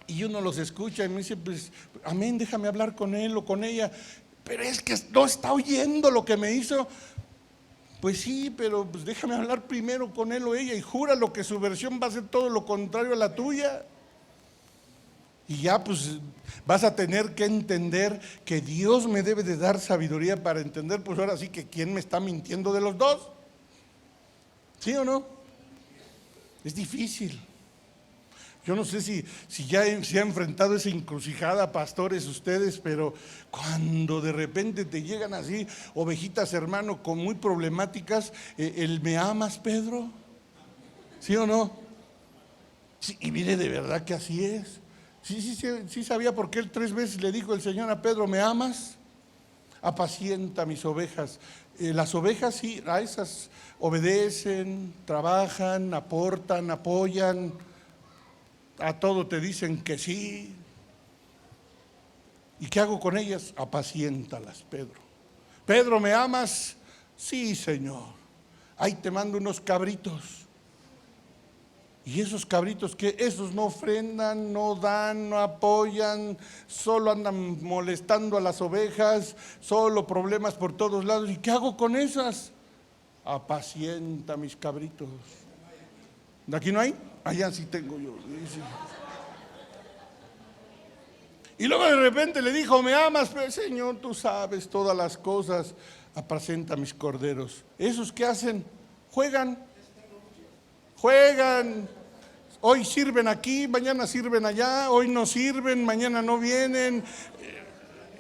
Y uno los escucha y me dice, pues, amén, déjame hablar con él o con ella. Pero es que no está oyendo lo que me hizo. Pues sí, pero pues déjame hablar primero con él o ella. Y júralo que su versión va a ser todo lo contrario a la tuya. Y ya pues vas a tener que entender que Dios me debe de dar sabiduría para entender, pues ahora sí que quién me está mintiendo de los dos. ¿Sí o no? Es difícil. Yo no sé si ya se ha enfrentado esa encrucijada, pastores, ustedes, pero cuando de repente te llegan así ovejitas, hermano, con muy problemáticas, el ¿me amas, Pedro? ¿Sí o no? Sí, y mire, de verdad que así es. Sí sabía por qué él 3 veces le dijo el Señor a Pedro, ¿me amas? Apacienta mis ovejas. Las ovejas sí, a esas obedecen, trabajan, aportan, apoyan. A todo te dicen que sí. ¿Y qué hago con ellas? Apaciéntalas, Pedro. Pedro, ¿me amas? Sí, Señor. Ahí te mando unos cabritos. Y esos cabritos, que esos no ofrendan, no dan, no apoyan, solo andan molestando a las ovejas, solo problemas por todos lados. ¿Y qué hago con esas? Apacienta mis cabritos. ¿De aquí no hay? Allá sí tengo yo. Y luego de repente le dijo, ¿me amas? Pero, Señor, tú sabes todas las cosas. Apacienta mis corderos. ¿Esos qué hacen? Juegan. Hoy sirven aquí, mañana sirven allá. Hoy no sirven, mañana no vienen.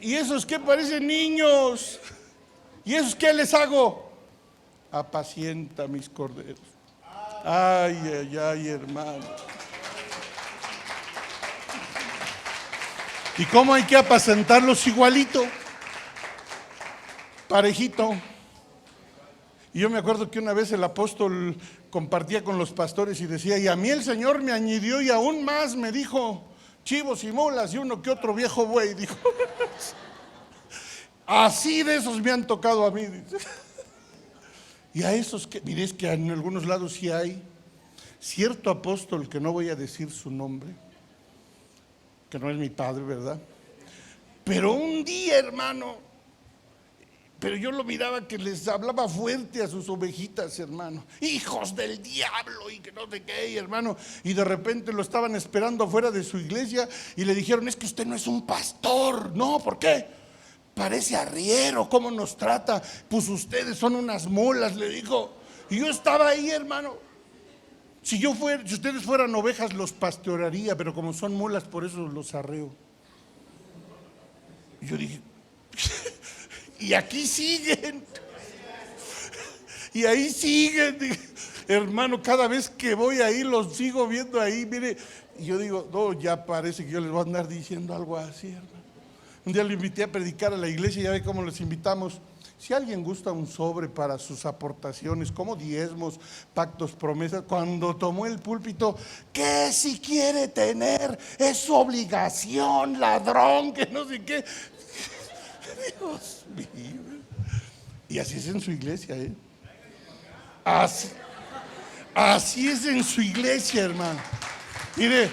¿Y esos qué? Parecen niños. ¿Y esos qué les hago? Apacienta mis corderos. Ay, hermano. ¿Y cómo hay que apacentarlos? Igualito, parejito. Y yo me acuerdo que una vez el apóstol compartía con los pastores y decía, y a mí el Señor me añadió y aún más me dijo, chivos y mulas y uno que otro viejo buey, dijo. Así de esos me han tocado a mí. Y a esos que, mire, es que en algunos lados sí hay cierto apóstol, que no voy a decir su nombre, que no es mi padre, ¿verdad? Pero un día, hermano, pero yo lo miraba que les hablaba fuerte a sus ovejitas, hermano. Hijos del diablo y que no sé qué, hermano. Y de repente lo estaban esperando afuera de su iglesia y le dijeron, es que usted no es un pastor. No, ¿por qué? Parece arriero, ¿cómo nos trata? Pues ustedes son unas mulas, le dijo. Y yo estaba ahí, hermano. Si ustedes fueran ovejas, los pastorearía, pero como son mulas, por eso los arreo. Y yo dije, y aquí siguen. Y ahí siguen. Hermano, cada vez que voy ahí, los sigo viendo ahí, mire. Y yo digo, no, ya parece que yo les voy a andar diciendo algo así, hermano. Un día lo invité a predicar a la iglesia, ya ve cómo los invitamos. Si alguien gusta un sobre para sus aportaciones, como diezmos, pactos, promesas, cuando tomó el púlpito, ¿qué si quiere tener? Es su obligación, ladrón, que no sé qué. Dios mío. Y así es en su iglesia, ¿eh? Así es en su iglesia, hermano. Mire,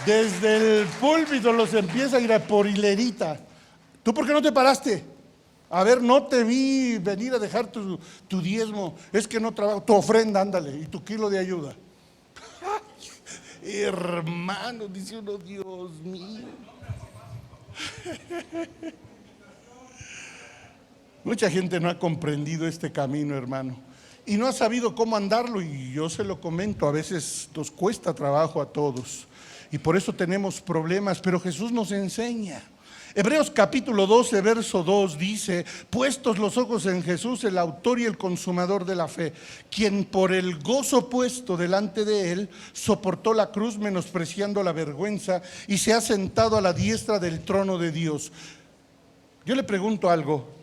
desde el púlpito los empieza a ir a por hilerita. ¿Tú por qué no te paraste? A ver, no te vi venir a dejar tu diezmo. Es que no trabajo. Tu ofrenda, ándale, y tu kilo de ayuda. Hermano, dice uno, Dios mío. Mucha gente no ha comprendido este camino, hermano, y no ha sabido cómo andarlo, y yo se lo comento, a veces nos cuesta trabajo a todos, y por eso tenemos problemas, pero Jesús nos enseña. Hebreos capítulo 12, verso 2 dice: puestos los ojos en Jesús, el autor y el consumador de la fe, quien por el gozo puesto delante de él soportó la cruz, menospreciando la vergüenza, y se ha sentado a la diestra del trono de Dios. Yo le pregunto algo.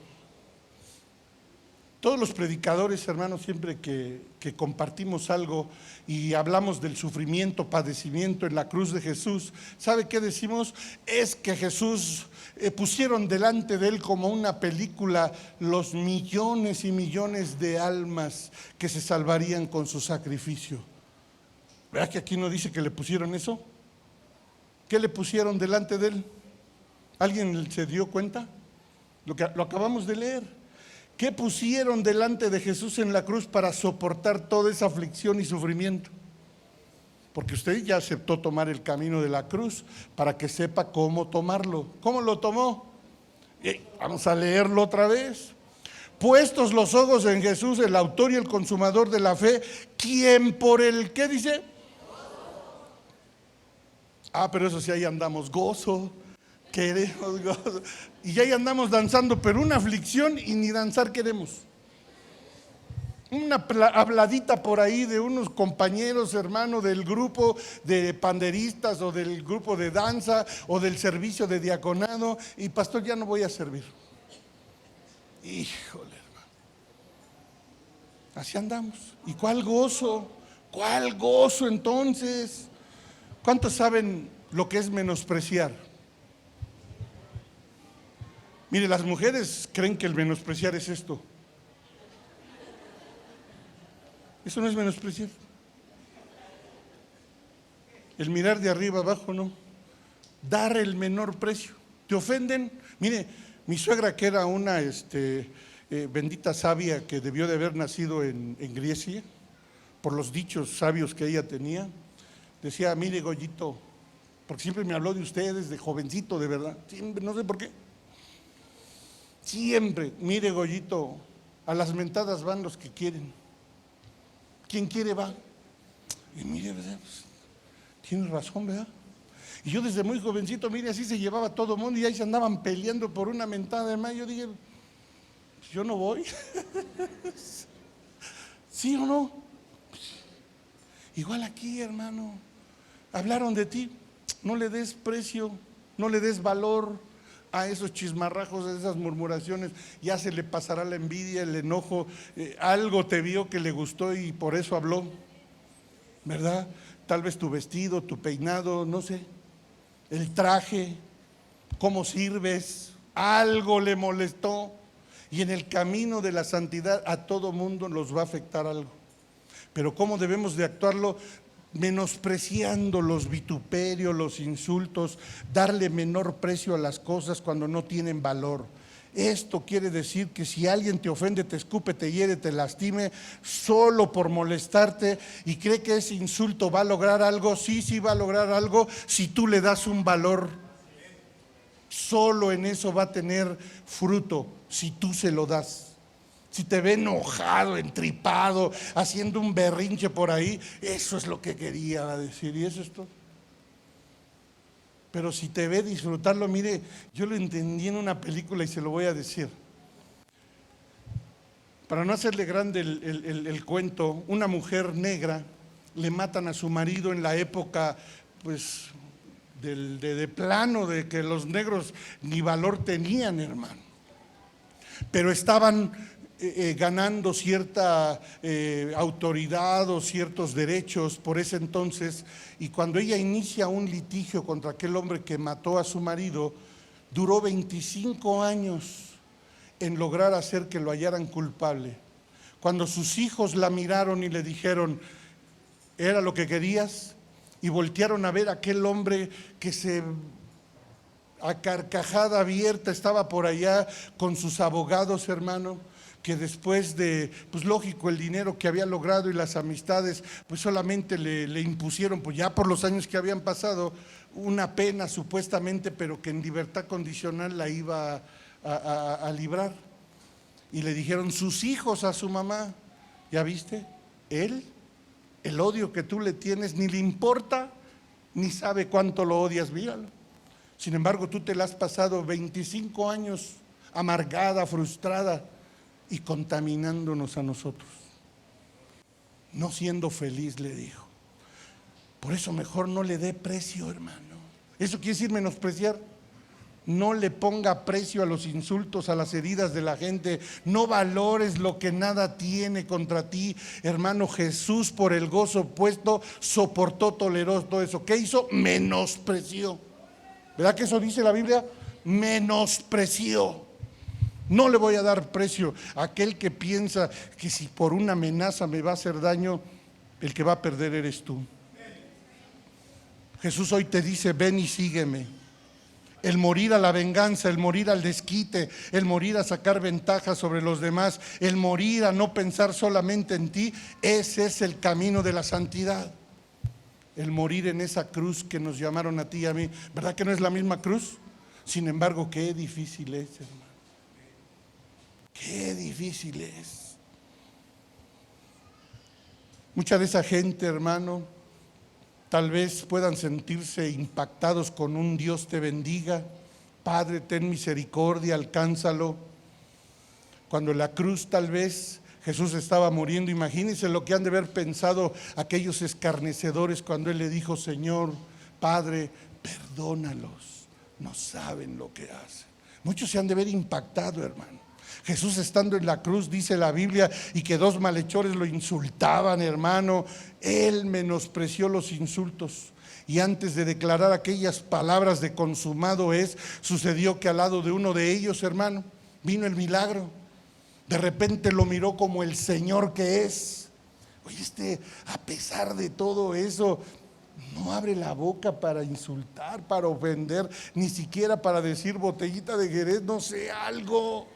Todos los predicadores, hermanos, siempre que compartimos algo y hablamos del sufrimiento, padecimiento en la cruz de Jesús, ¿sabe qué decimos? Es que Jesús pusieron delante de él como una película los millones y millones de almas que se salvarían con su sacrificio. ¿Verdad que aquí no dice que le pusieron eso? ¿Qué le pusieron delante de él? ¿Alguien se dio cuenta? Lo acabamos de leer. ¿Qué pusieron delante de Jesús en la cruz para soportar toda esa aflicción y sufrimiento? Porque usted ya aceptó tomar el camino de la cruz para que sepa cómo tomarlo. ¿Cómo lo tomó? Vamos a leerlo otra vez. Puestos los ojos en Jesús, el autor y el consumador de la fe, quien por el, ¿qué dice? Pero eso sí, ahí andamos, gozo. Queremos gozo. Y ahí andamos danzando, pero una aflicción y ni danzar queremos. Una habladita por ahí de unos compañeros, hermano, del grupo de panderistas o del grupo de danza o del servicio de diaconado, y pastor, ya no voy a servir. Híjole, hermano. Así andamos. ¿Y cuál gozo? ¿Cuál gozo entonces? ¿Cuántos saben lo que es menospreciar? Mire, las mujeres creen que el menospreciar es esto. Eso no es menospreciar. El mirar de arriba abajo, no. Dar el menor precio. ¿Te ofenden? Mire, mi suegra, que era una bendita sabia que debió de haber nacido en Grecia, por los dichos sabios que ella tenía, decía: mire, Goyito, porque siempre me habló de ustedes, de jovencito, de verdad, siempre, no sé por qué. Siempre, mire, Goyito, a las mentadas van los que quieren. Quien quiere va. Y mire, ¿verdad? Pues, tiene razón, ¿verdad? Y yo desde muy jovencito, mire, así se llevaba todo el mundo y ahí se andaban peleando por una mentada de más. Yo dije, pues yo no voy. ¿Sí o no? Pues, igual aquí, hermano. Hablaron de ti, no le des precio, no le des valor a esos chismarrajos, a esas murmuraciones. Ya se le pasará la envidia, el enojo, algo te vio que le gustó y por eso habló, ¿verdad? Tal vez tu vestido, tu peinado, no sé, el traje, cómo sirves, algo le molestó. Y en el camino de la santidad a todo mundo nos va a afectar algo. Pero ¿cómo debemos de actuarlo? Menospreciando los vituperios, los insultos, darle menor precio a las cosas cuando no tienen valor. Esto quiere decir que si alguien te ofende, te escupe, te hiere, te lastime, solo por molestarte, y cree que ese insulto va a lograr algo, sí va a lograr algo si tú le das un valor. Solo en eso va a tener fruto si tú se lo das. Si te ve enojado, entripado, haciendo un berrinche por ahí, eso es lo que quería decir, y eso es todo. Pero si te ve disfrutarlo, mire, yo lo entendí en una película y se lo voy a decir. Para no hacerle grande el cuento, una mujer negra le matan a su marido en la época, pues, de plano, de que los negros ni valor tenían, hermano. Pero estaban ganando cierta autoridad o ciertos derechos por ese entonces, y cuando ella inicia un litigio contra aquel hombre que mató a su marido, duró 25 años en lograr hacer que lo hallaran culpable. Cuando sus hijos la miraron y le dijeron: ¿era lo que querías? Y voltearon a ver a aquel hombre que a carcajada abierta estaba por allá con sus abogados, hermano. que después de, pues lógico, el dinero que había logrado y las amistades, pues solamente le impusieron, pues ya por los años que habían pasado, una pena supuestamente, pero que en libertad condicional la iba a librar. Y le dijeron sus hijos a su mamá, ¿ya viste? Él, el odio que tú le tienes, ni le importa, ni sabe cuánto lo odias, míralo. Sin embargo, tú te la has pasado 25 años amargada, frustrada y contaminándonos a nosotros. No siendo feliz, le dijo. Por eso mejor no le dé precio, hermano. Eso quiere decir menospreciar. No le ponga precio a los insultos, a las heridas de la gente. No valores lo que nada tiene contra ti. Hermano, Jesús por el gozo puesto soportó, toleró todo eso. ¿Qué hizo? Menospreció. ¿Verdad que eso dice la Biblia? Menospreció. No le voy a dar precio a aquel que piensa que si por una amenaza me va a hacer daño, el que va a perder eres tú. Jesús hoy te dice, ven y sígueme. El morir a la venganza, el morir al desquite, el morir a sacar ventaja sobre los demás, el morir a no pensar solamente en ti, ese es el camino de la santidad. El morir en esa cruz que nos llamaron a ti y a mí, ¿verdad que no es la misma cruz? Sin embargo, qué difícil es, hermano. Qué difícil es. Mucha de esa gente, hermano, tal vez puedan sentirse impactados con un Dios te bendiga, Padre, ten misericordia, alcánzalo. Cuando en la cruz tal vez Jesús estaba muriendo, imagínense lo que han de haber pensado aquellos escarnecedores cuando Él le dijo, Señor, Padre, perdónalos, no saben lo que hacen. Muchos se han de ver impactado, hermano. Jesús estando en la cruz, dice la Biblia, y que dos malhechores lo insultaban, hermano. Él menospreció los insultos. Y antes de declarar aquellas palabras de consumado es, sucedió que al lado de uno de ellos, hermano, vino el milagro. De repente lo miró como el Señor que es. Oye, a pesar de todo eso, no abre la boca para insultar, para ofender, ni siquiera para decir botellita de Jerez, no sé, algo.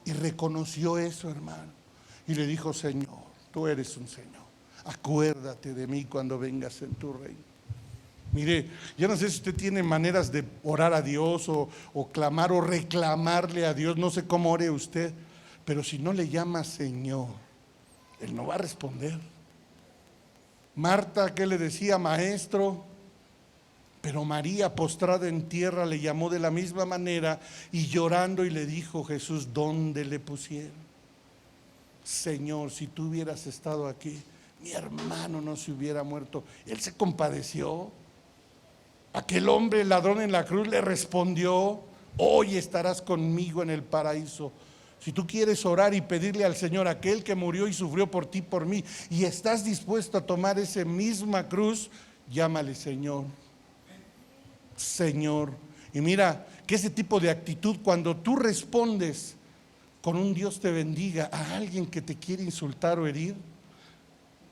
Y reconoció eso, hermano. Y le dijo, Señor, tú eres un Señor. Acuérdate de mí cuando vengas en tu reino. Mire, yo no sé si usted tiene maneras de orar a Dios o clamar o reclamarle a Dios. No sé cómo ore usted, pero si no le llama Señor, Él no va a responder. Marta, ¿qué le decía? Maestro. Pero María, postrada en tierra, le llamó de la misma manera y llorando y le dijo, Jesús, ¿dónde le pusieron? Señor, si tú hubieras estado aquí, mi hermano no se hubiera muerto. Él se compadeció. Aquel hombre, el ladrón en la cruz, le respondió, hoy estarás conmigo en el paraíso. Si tú quieres orar y pedirle al Señor, aquel que murió y sufrió por ti, por mí, y estás dispuesto a tomar esa misma cruz, llámale Señor. Señor. Y mira que ese tipo de actitud, cuando tú respondes con un Dios te bendiga a alguien que te quiere insultar o herir,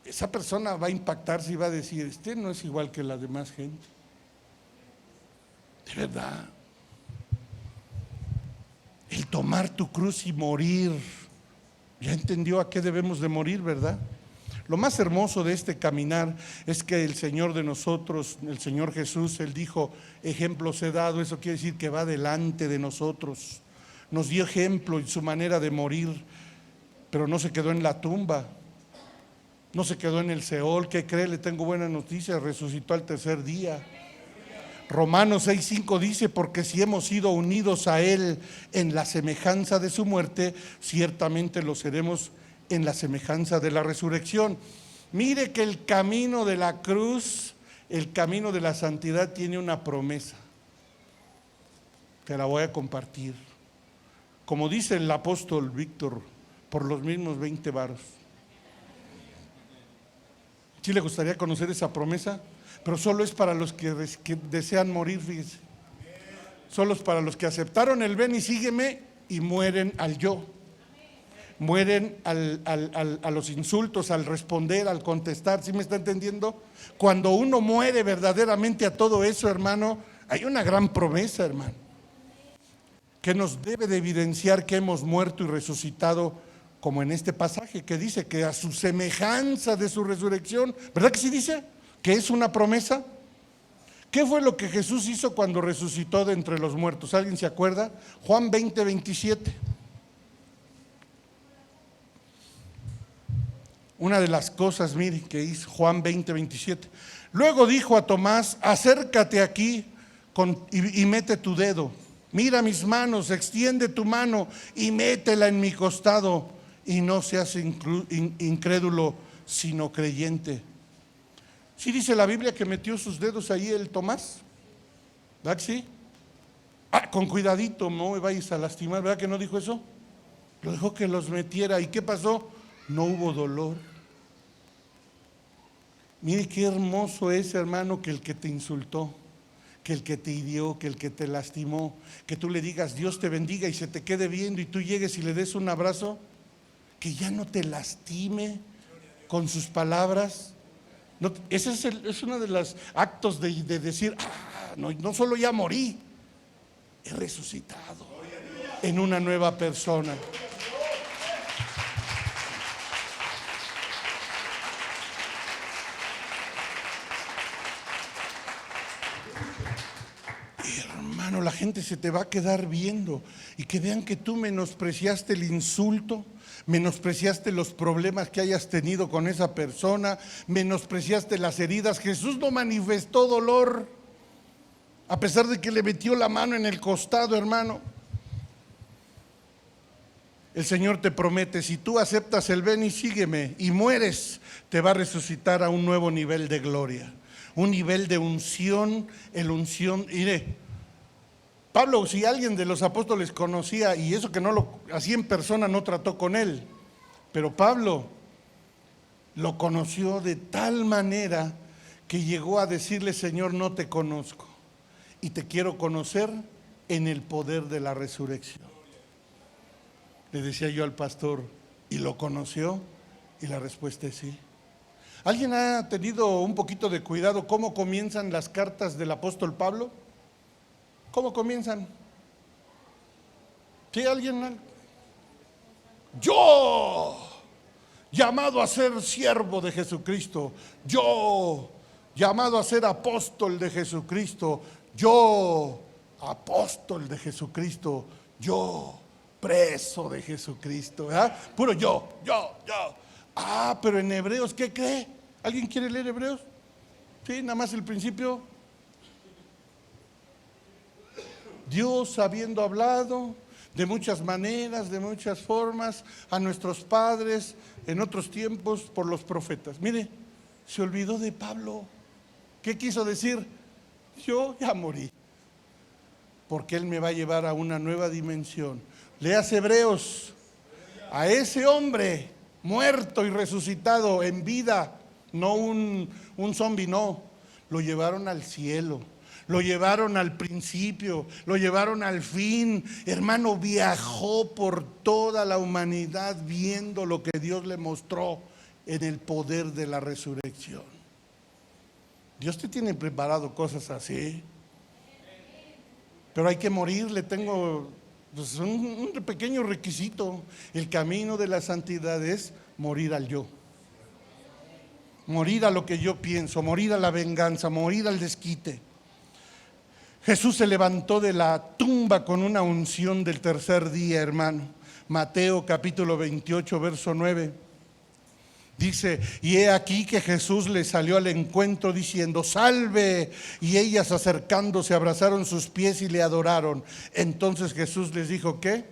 esa persona va a impactarse y va a decir, este no es igual que la demás gente. De verdad. El tomar tu cruz y morir, ya entendió a qué debemos de morir, ¿verdad? Lo más hermoso de este caminar es que el Señor de nosotros, el Señor Jesús, Él dijo, ejemplos he dado. Eso quiere decir que va delante de nosotros. Nos dio ejemplo en su manera de morir, pero no se quedó en la tumba, no se quedó en el Seol. ¿Qué cree? Le tengo buena noticia, resucitó al tercer día. Romanos 6:5 dice, porque si hemos sido unidos a Él en la semejanza de su muerte, ciertamente lo seremos en la semejanza de la resurrección. Mire que el camino de la cruz, el camino de la santidad tiene una promesa. Te la voy a compartir. Como dice el apóstol Víctor, por los mismos 20 varos. ¿Sí le gustaría conocer esa promesa? Pero solo es para los que desean morir, fíjese. Solo es para los que aceptaron el ven y sígueme y mueren al yo. Mueren a los insultos, al responder, al contestar. ¿Sí me está entendiendo? Cuando uno muere verdaderamente a todo eso, hermano, hay una gran promesa, hermano. que nos debe de evidenciar que hemos muerto y resucitado, como en este pasaje que dice que a su semejanza de su resurrección, ¿verdad que sí dice? Que es una promesa. ¿Qué fue lo que Jesús hizo cuando resucitó de entre los muertos? ¿Alguien se acuerda? Juan 20:27. Una de las cosas, mire, que hizo Juan 20:27. Luego dijo a Tomás: acércate aquí y mete tu dedo. Mira mis manos, extiende tu mano y métela en mi costado. Y no seas incrédulo, sino creyente. ¿Sí dice la Biblia que metió sus dedos ahí el Tomás? ¿Verdad que sí? Con cuidadito, no me vayas a lastimar. ¿Verdad que no dijo eso? Lo dejó que los metiera. ¿Y qué pasó? No hubo dolor. Mire qué hermoso es, hermano, que el que te insultó, que el que te hirió, que el que te lastimó, que tú le digas Dios te bendiga y se te quede viendo y tú llegues y le des un abrazo, que ya no te lastime con sus palabras. No, ese es uno de los actos de decir, no solo ya morí, he resucitado en una nueva persona. Hermano, la gente se te va a quedar viendo y que vean que tú menospreciaste el insulto, menospreciaste los problemas que hayas tenido con esa persona, menospreciaste las heridas. Jesús no manifestó dolor, a pesar de que le metió la mano en el costado, hermano. El Señor te promete, si tú aceptas el ven y sígueme y mueres, te va a resucitar a un nuevo nivel de gloria, un nivel de unción, mire, Pablo, si alguien de los apóstoles conocía, y eso que no lo así en persona no trató con él, pero Pablo lo conoció de tal manera que llegó a decirle: Señor, no te conozco y te quiero conocer en el poder de la resurrección. Le decía yo al pastor, ¿y lo conoció? Y la respuesta es sí. ¿Alguien ha tenido un poquito de cuidado cómo comienzan las cartas del apóstol Pablo? ¿Cómo comienzan? ¿Sí alguien? Yo, llamado a ser siervo de Jesucristo. Yo, llamado a ser apóstol de Jesucristo. Yo, apóstol de Jesucristo. Yo, preso de Jesucristo. ¿Verdad? Puro yo. Pero en Hebreos, ¿qué cree? ¿Alguien quiere leer Hebreos? Sí, nada más el principio. Dios, habiendo hablado de muchas maneras, de muchas formas, a nuestros padres en otros tiempos por los profetas. Mire, se olvidó de Pablo. ¿Qué quiso decir? Yo ya morí, porque Él me va a llevar a una nueva dimensión. Leas Hebreos. A ese hombre muerto y resucitado en vida, no un zombi, no, lo llevaron al cielo. Lo llevaron al principio, lo llevaron al fin. Hermano, viajó por toda la humanidad viendo lo que Dios le mostró en el poder de la resurrección. Dios te tiene preparado cosas así. Pero hay que morir, le tengo pues, un pequeño requisito. El camino de la santidad es morir al yo. Morir a lo que yo pienso, morir a la venganza, morir al desquite. Jesús se levantó de la tumba con una unción del tercer día, hermano. Mateo capítulo 28, verso 9. Dice, y he aquí que Jesús le salió al encuentro diciendo, salve. Y ellas acercándose abrazaron sus pies y le adoraron. Entonces Jesús les dijo, ¿qué?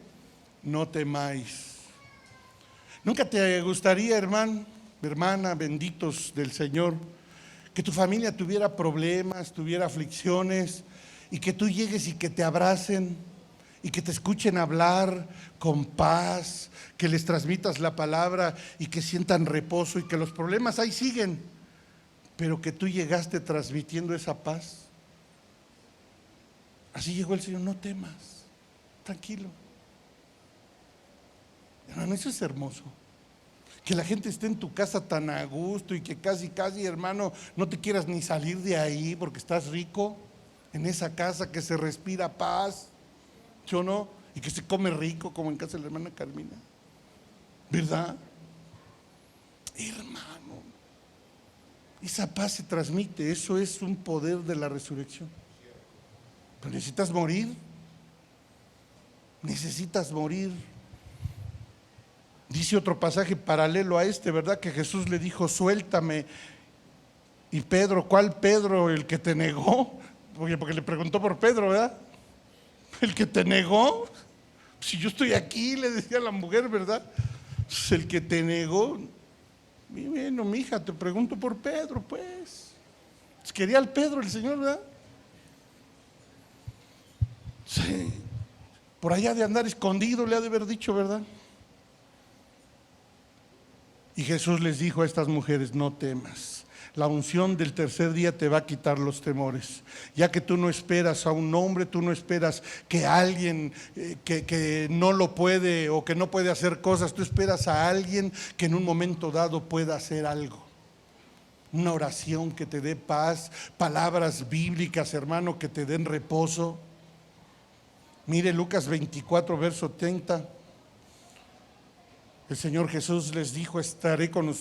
No temáis. ¿Nunca te gustaría, hermano, hermana, benditos del Señor, que tu familia tuviera problemas, tuviera aflicciones, y que tú llegues y que te abracen y que te escuchen hablar con paz, que les transmitas la palabra y que sientan reposo y que los problemas ahí siguen, pero que tú llegaste transmitiendo esa paz? Así llegó el Señor, no temas, tranquilo. Hermano, eso es hermoso. Que la gente esté en tu casa tan a gusto y que casi, hermano, no te quieras ni salir de ahí porque estás rico. En esa casa que se respira paz, ¿yo no? y que se come rico como en casa de la hermana Carmina, ¿verdad? Hermano, esa paz se transmite, eso es un poder de la resurrección. Pero necesitas morir, necesitas morir. Dice otro pasaje paralelo a este, ¿verdad? Que Jesús le dijo, suéltame. Y Pedro, ¿cuál Pedro? El que te negó. Porque le preguntó por Pedro, ¿verdad? El que te negó. Si yo estoy aquí, le decía a la mujer, ¿verdad? Pues el que te negó. Bueno, mija, te pregunto por Pedro, pues. Quería al Pedro el Señor, ¿verdad? Sí. Por allá de andar escondido le ha de haber dicho, ¿verdad? Y Jesús les dijo a estas mujeres, no temas. La unción del tercer día te va a quitar los temores, ya que tú no esperas a un hombre, tú no esperas que alguien que no lo puede o que no puede hacer cosas, tú esperas a alguien que en un momento dado pueda hacer algo. Una oración que te dé paz, palabras bíblicas, hermano, que te den reposo. Mire Lucas 24, verso 30. El Señor Jesús les dijo, estaré con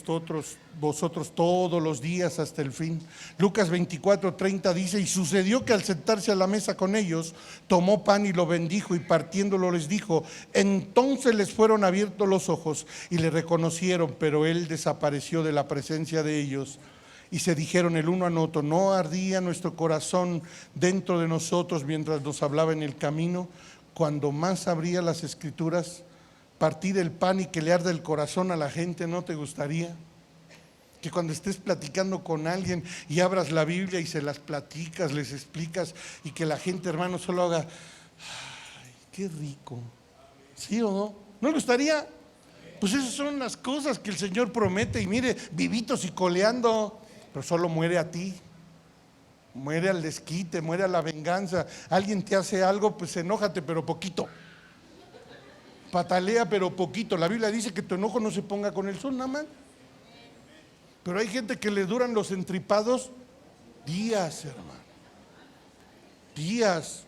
vosotros todos los días hasta el fin. Lucas 24, 30 dice, y sucedió que al sentarse a la mesa con ellos, tomó pan y lo bendijo y partiéndolo les dijo, entonces les fueron abiertos los ojos y le reconocieron, pero él desapareció de la presencia de ellos. Y se dijeron el uno al otro, ¿no ardía nuestro corazón dentro de nosotros mientras nos hablaba en el camino? Cuando más abría las Escrituras, partir el pan y que le arda el corazón a la gente, ¿no te gustaría? Que cuando estés platicando con alguien y abras la Biblia y se las platicas, les explicas y que la gente, hermano, solo haga, ay, qué rico. ¿Sí o no? ¿No le gustaría? Pues esas son las cosas que el Señor promete y mire, vivitos y coleando, pero solo muere a ti. Muere al desquite, muere a la venganza. Alguien te hace algo, pues enójate, pero poquito. Patalea pero poquito. La Biblia dice que tu enojo no se ponga con el sol nada más. Pero hay gente que le duran los entripados días, hermano. Días.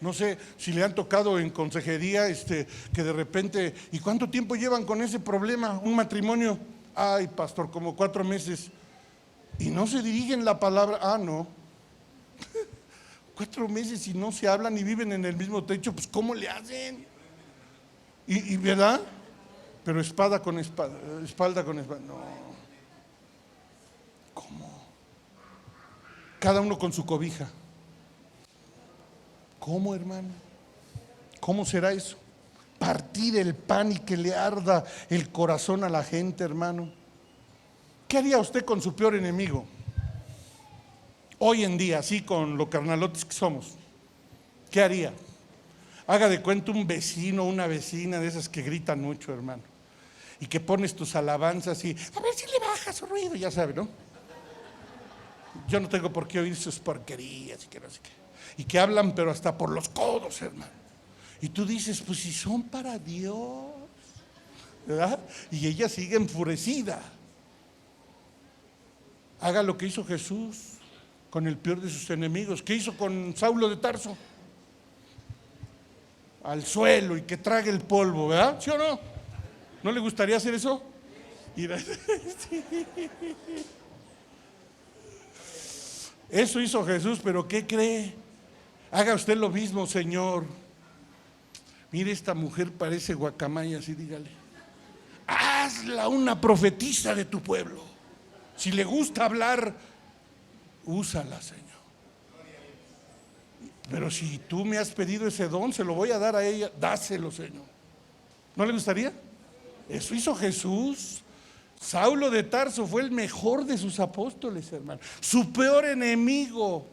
No sé si le han tocado en consejería que de repente, ¿y cuánto tiempo llevan con ese problema? Un matrimonio. Ay, pastor, como 4 meses. Y no se dirigen la palabra. Ah, no. 4 meses y no se hablan y viven en el mismo techo. Pues ¿cómo le hacen? Y ¿verdad? Pero espada con espada, espalda con espalda. No. ¿Cómo? Cada uno con su cobija. ¿Cómo, hermano? ¿Cómo será eso? Partir el pan y que le arda el corazón a la gente, hermano. ¿Qué haría usted con su peor enemigo? Hoy en día, así con lo carnalotes que somos. ¿Qué haría? Haga de cuenta un vecino, una vecina de esas que gritan mucho, hermano, y que pones tus alabanzas y a ver si le baja su ruido, ya sabe, ¿no? Yo no tengo por qué oír sus porquerías y que no sé qué. Y que hablan pero hasta por los codos, hermano. Y tú dices, pues si son para Dios, ¿verdad? Y ella sigue enfurecida. Haga lo que hizo Jesús con el peor de sus enemigos. ¿Qué hizo con Saulo de Tarso? Al suelo y que trague el polvo, ¿verdad? ¿Sí o no? ¿No le gustaría hacer eso? Eso hizo Jesús, pero ¿qué cree? Haga usted lo mismo, Señor. Mire, esta mujer parece guacamaya, así dígale. Hazla una profetisa de tu pueblo. Si le gusta hablar, úsala, Señor. Pero si tú me has pedido ese don, se lo voy a dar a ella, dáselo, Señor. ¿No le gustaría? Eso hizo Jesús. Saulo de Tarso fue el mejor de sus apóstoles, hermano. Su peor enemigo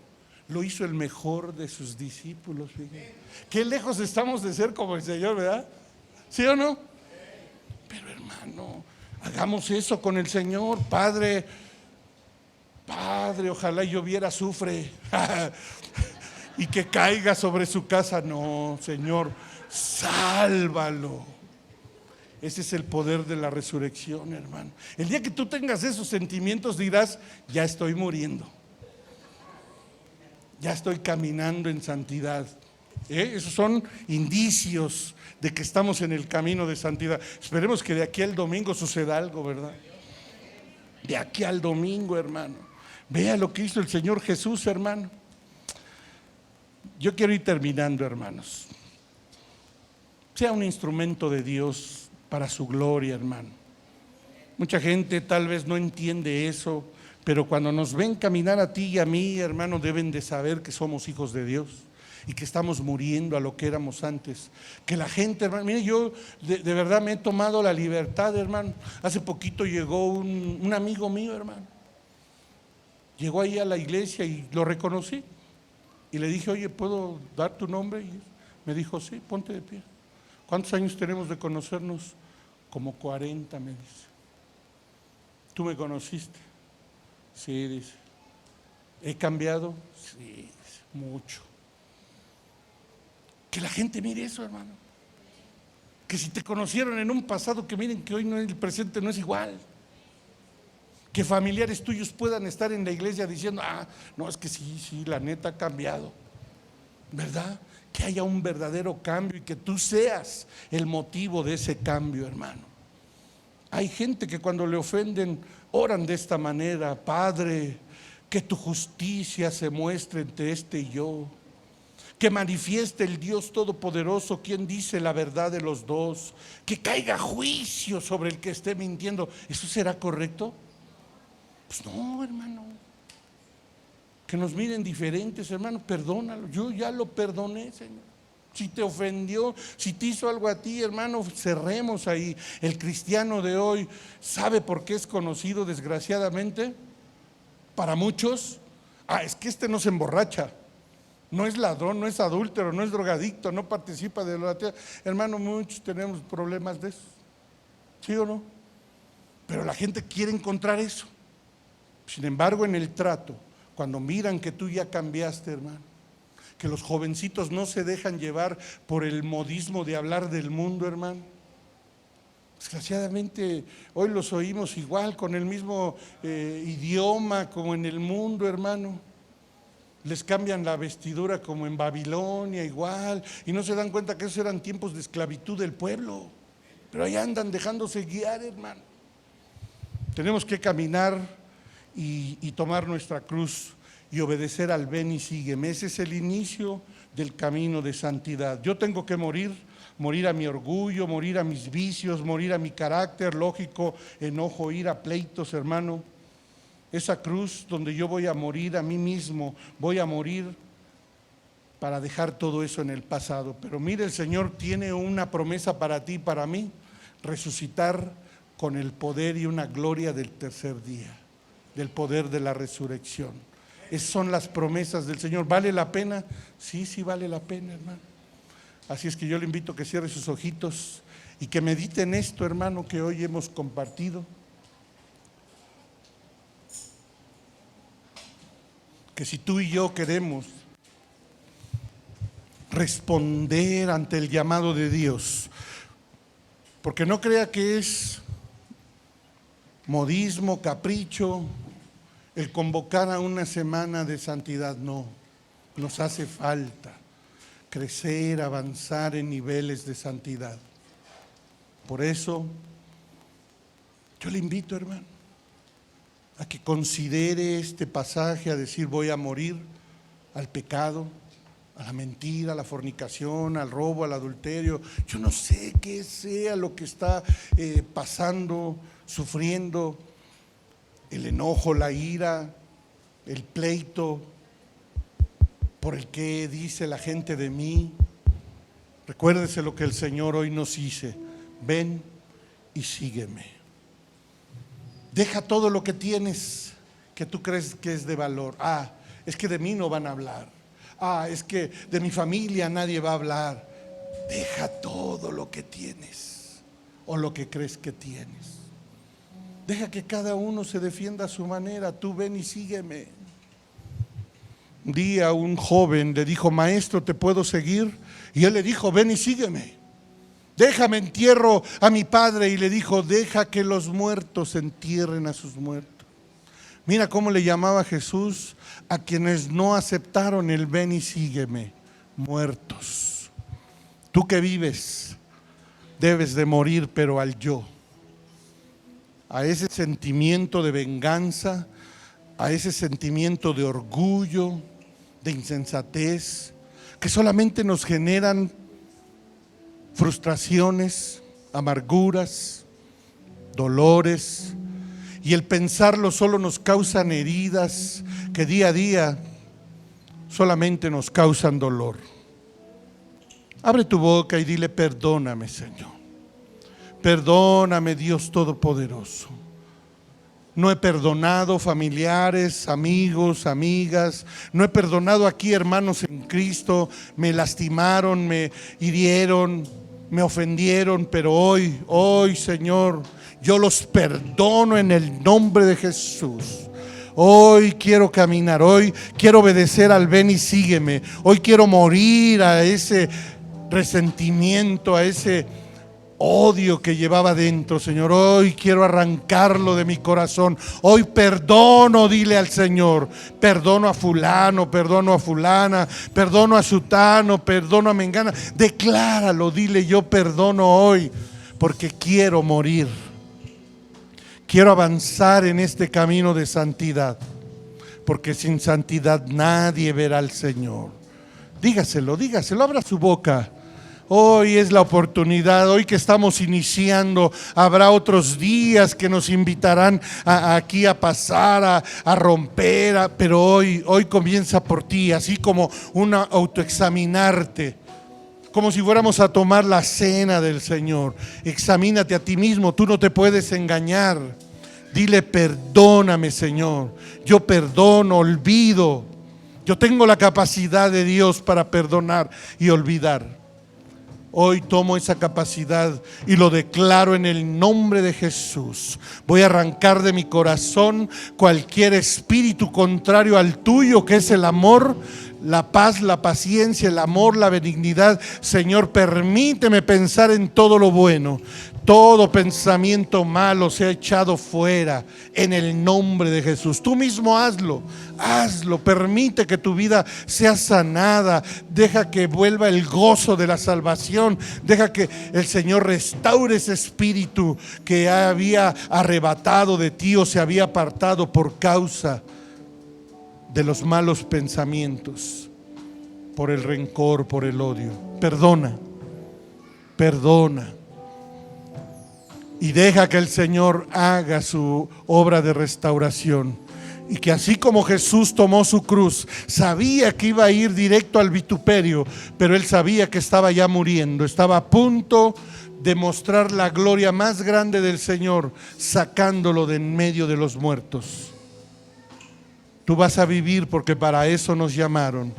lo hizo el mejor de sus discípulos. Fíjense. Qué lejos estamos de ser como el Señor, ¿verdad? ¿Sí o no? Pero hermano, hagamos eso con el Señor. Padre, ojalá lloviera azufre y que caiga sobre su casa. No, Señor, sálvalo. Ese es el poder de la resurrección, hermano. El día que tú tengas esos sentimientos dirás, ya estoy muriendo, ya estoy caminando en santidad. Esos son indicios de que estamos en el camino de santidad. Esperemos que de aquí al domingo suceda algo, ¿verdad? De aquí al domingo, hermano. Vea lo que hizo el Señor Jesús, hermano. Yo quiero ir terminando, hermanos. Sea un instrumento de Dios para su gloria, hermano. Mucha gente tal vez no entiende eso, pero cuando nos ven caminar a ti y a mí, hermano, deben de saber que somos hijos de Dios y que estamos muriendo a lo que éramos antes. Que la gente, hermano, mire, yo de verdad me he tomado la libertad, hermano. Hace poquito llegó un amigo mío, hermano. Llegó ahí a la iglesia y lo reconocí. Y le dije, oye, ¿puedo dar tu nombre? Y me dijo, sí, ponte de pie. ¿Cuántos años tenemos de conocernos? Como 40, me dice. ¿Tú me conociste? Sí, dice. ¿He cambiado? Sí, dice, mucho. Que la gente mire eso, hermano. Que si te conocieron en un pasado, que miren que hoy no, el presente no es igual. Que familiares tuyos puedan estar en la iglesia diciendo, no, es que sí, la neta ha cambiado, ¿verdad? Que haya un verdadero cambio y que tú seas el motivo de ese cambio, hermano. Hay gente que cuando le ofenden oran de esta manera: Padre, que tu justicia se muestre entre este y yo, que manifieste el Dios Todopoderoso quien dice la verdad de los dos, que caiga juicio sobre el que esté mintiendo. ¿Eso será correcto? Pues no, hermano. Que nos miren diferentes, hermano, perdónalo. Yo ya lo perdoné, Señor. Si te ofendió, si te hizo algo a ti, hermano, cerremos ahí. El cristiano de hoy sabe por qué es conocido, desgraciadamente, para muchos. Es que este no se emborracha, no es ladrón, no es adúltero, no es drogadicto, no participa de la tierra. Hermano, muchos tenemos problemas de eso, ¿sí o no? Pero la gente quiere encontrar eso. Sin embargo, en el trato, cuando miran que tú ya cambiaste, hermano, que los jovencitos no se dejan llevar por el modismo de hablar del mundo, hermano. Desgraciadamente hoy los oímos igual, con el mismo idioma como en el mundo, hermano. Les cambian la vestidura como en Babilonia, igual, y no se dan cuenta que esos eran tiempos de esclavitud del pueblo. Pero ahí andan dejándose guiar, hermano. Tenemos que caminar y tomar nuestra cruz y obedecer al ven y sígueme. Ese es el inicio del camino de santidad. Yo tengo que morir a mi orgullo, morir a mis vicios, morir a mi carácter, lógico, enojo, ira, pleitos, hermano. Esa cruz donde yo voy a morir a mí mismo, voy a morir para dejar todo eso en el pasado. Pero mire, el Señor tiene una promesa para ti y para mí: resucitar con el poder y una gloria del tercer día, del poder de la resurrección. Esas son las promesas del Señor. ¿Vale la pena? Sí, vale la pena, hermano. Así es que yo le invito a que cierre sus ojitos y que medite en esto, hermano, que hoy hemos compartido. Que si tú y yo queremos responder ante el llamado de Dios, porque no crea que es modismo, capricho, el convocar a una semana de santidad. No, nos hace falta crecer, avanzar en niveles de santidad. Por eso yo le invito, hermano, a que considere este pasaje, a decir: voy a morir al pecado, a la mentira, a la fornicación, al robo, al adulterio. Yo no sé qué sea lo que está pasando, sufriendo, el enojo, la ira, el pleito por el que dice la gente de mí. Recuérdese lo que el Señor hoy nos dice: ven y sígueme. Deja todo lo que tienes que tú crees que es de valor. Es que de mí no van a hablar. Es que de mi familia nadie va a hablar. Deja todo lo que tienes o lo que crees que tienes. Deja que cada uno se defienda a su manera. Tú ven y sígueme. Un día un joven le dijo: maestro, ¿te puedo seguir? Y él le dijo: ven y sígueme. Déjame entierro a mi padre. Y le dijo: deja que los muertos entierren a sus muertos. Mira cómo le llamaba Jesús a quienes no aceptaron el ven y sígueme. muertos. Tú que vives, debes de morir, pero al yo, a ese sentimiento de venganza, a ese sentimiento de orgullo, de insensatez, que solamente nos generan frustraciones, amarguras, dolores, y el pensarlo solo nos causan heridas que día a día solamente nos causan dolor. Abre tu boca y dile: perdóname, Señor. Perdóname, Dios Todopoderoso. No he perdonado familiares, amigos, amigas. No he perdonado aquí hermanos en Cristo. Me lastimaron, me hirieron, me ofendieron. Pero hoy, Señor, yo los perdono en el nombre de Jesús. Hoy quiero caminar, hoy quiero obedecer al ven y sígueme. Hoy quiero morir a ese resentimiento, a ese odio que llevaba dentro, Señor. Hoy quiero arrancarlo de mi corazón. Hoy perdono, dile al Señor. Perdono a fulano, perdono a fulana, perdono a sutano, perdono a mengana. Decláralo, dile: yo perdono hoy porque quiero morir. Quiero avanzar en este camino de santidad, porque sin santidad nadie verá al Señor. Dígaselo, abra su boca. Hoy es la oportunidad, hoy que estamos iniciando, habrá otros días que nos invitarán aquí a pasar, a romper, pero hoy comienza por ti, así como una autoexaminarte, como si fuéramos a tomar la cena del Señor. Examínate a ti mismo, tú no te puedes engañar. Dile: perdóname, Señor, yo perdono, olvido. Yo tengo la capacidad de Dios para perdonar y olvidar. Hoy tomo esa capacidad y lo declaro en el nombre de Jesús. Voy a arrancar de mi corazón cualquier espíritu contrario al tuyo, que es el amor, la paz, la paciencia, el amor, la benignidad. Señor, permíteme pensar en todo lo bueno. Todo pensamiento malo sea echado fuera en el nombre de Jesús. Tú mismo hazlo, permite que tu vida sea sanada. Deja que vuelva el gozo de la salvación. Deja que el Señor restaure ese espíritu que había arrebatado de ti o se había apartado por causa de los malos pensamientos, por el rencor, por el odio. Perdona y deja que el Señor haga su obra de restauración. Y que así como Jesús tomó su cruz, sabía que iba a ir directo al vituperio, pero Él sabía que estaba ya muriendo, estaba a punto de mostrar la gloria más grande del Señor, sacándolo de en medio de los muertos. Tú vas a vivir porque para eso nos llamaron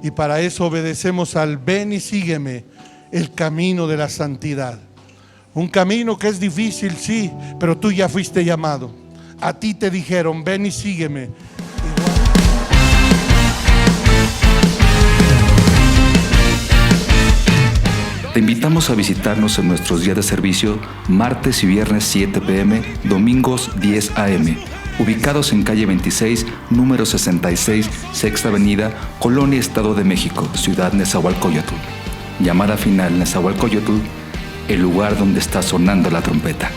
y para eso obedecemos al ven y sígueme, el camino de la santidad. Un camino que es difícil, sí, pero tú ya fuiste llamado. A ti te dijeron: ven y sígueme. Te invitamos a visitarnos en nuestros días de servicio, martes y viernes 7 p.m, domingos 10 a.m., ubicados en calle 26, número 66, Sexta Avenida, Colonia Estado de México, Ciudad Nezahualcóyotl. Llamada final Nezahualcóyotl, el lugar donde está sonando la trompeta.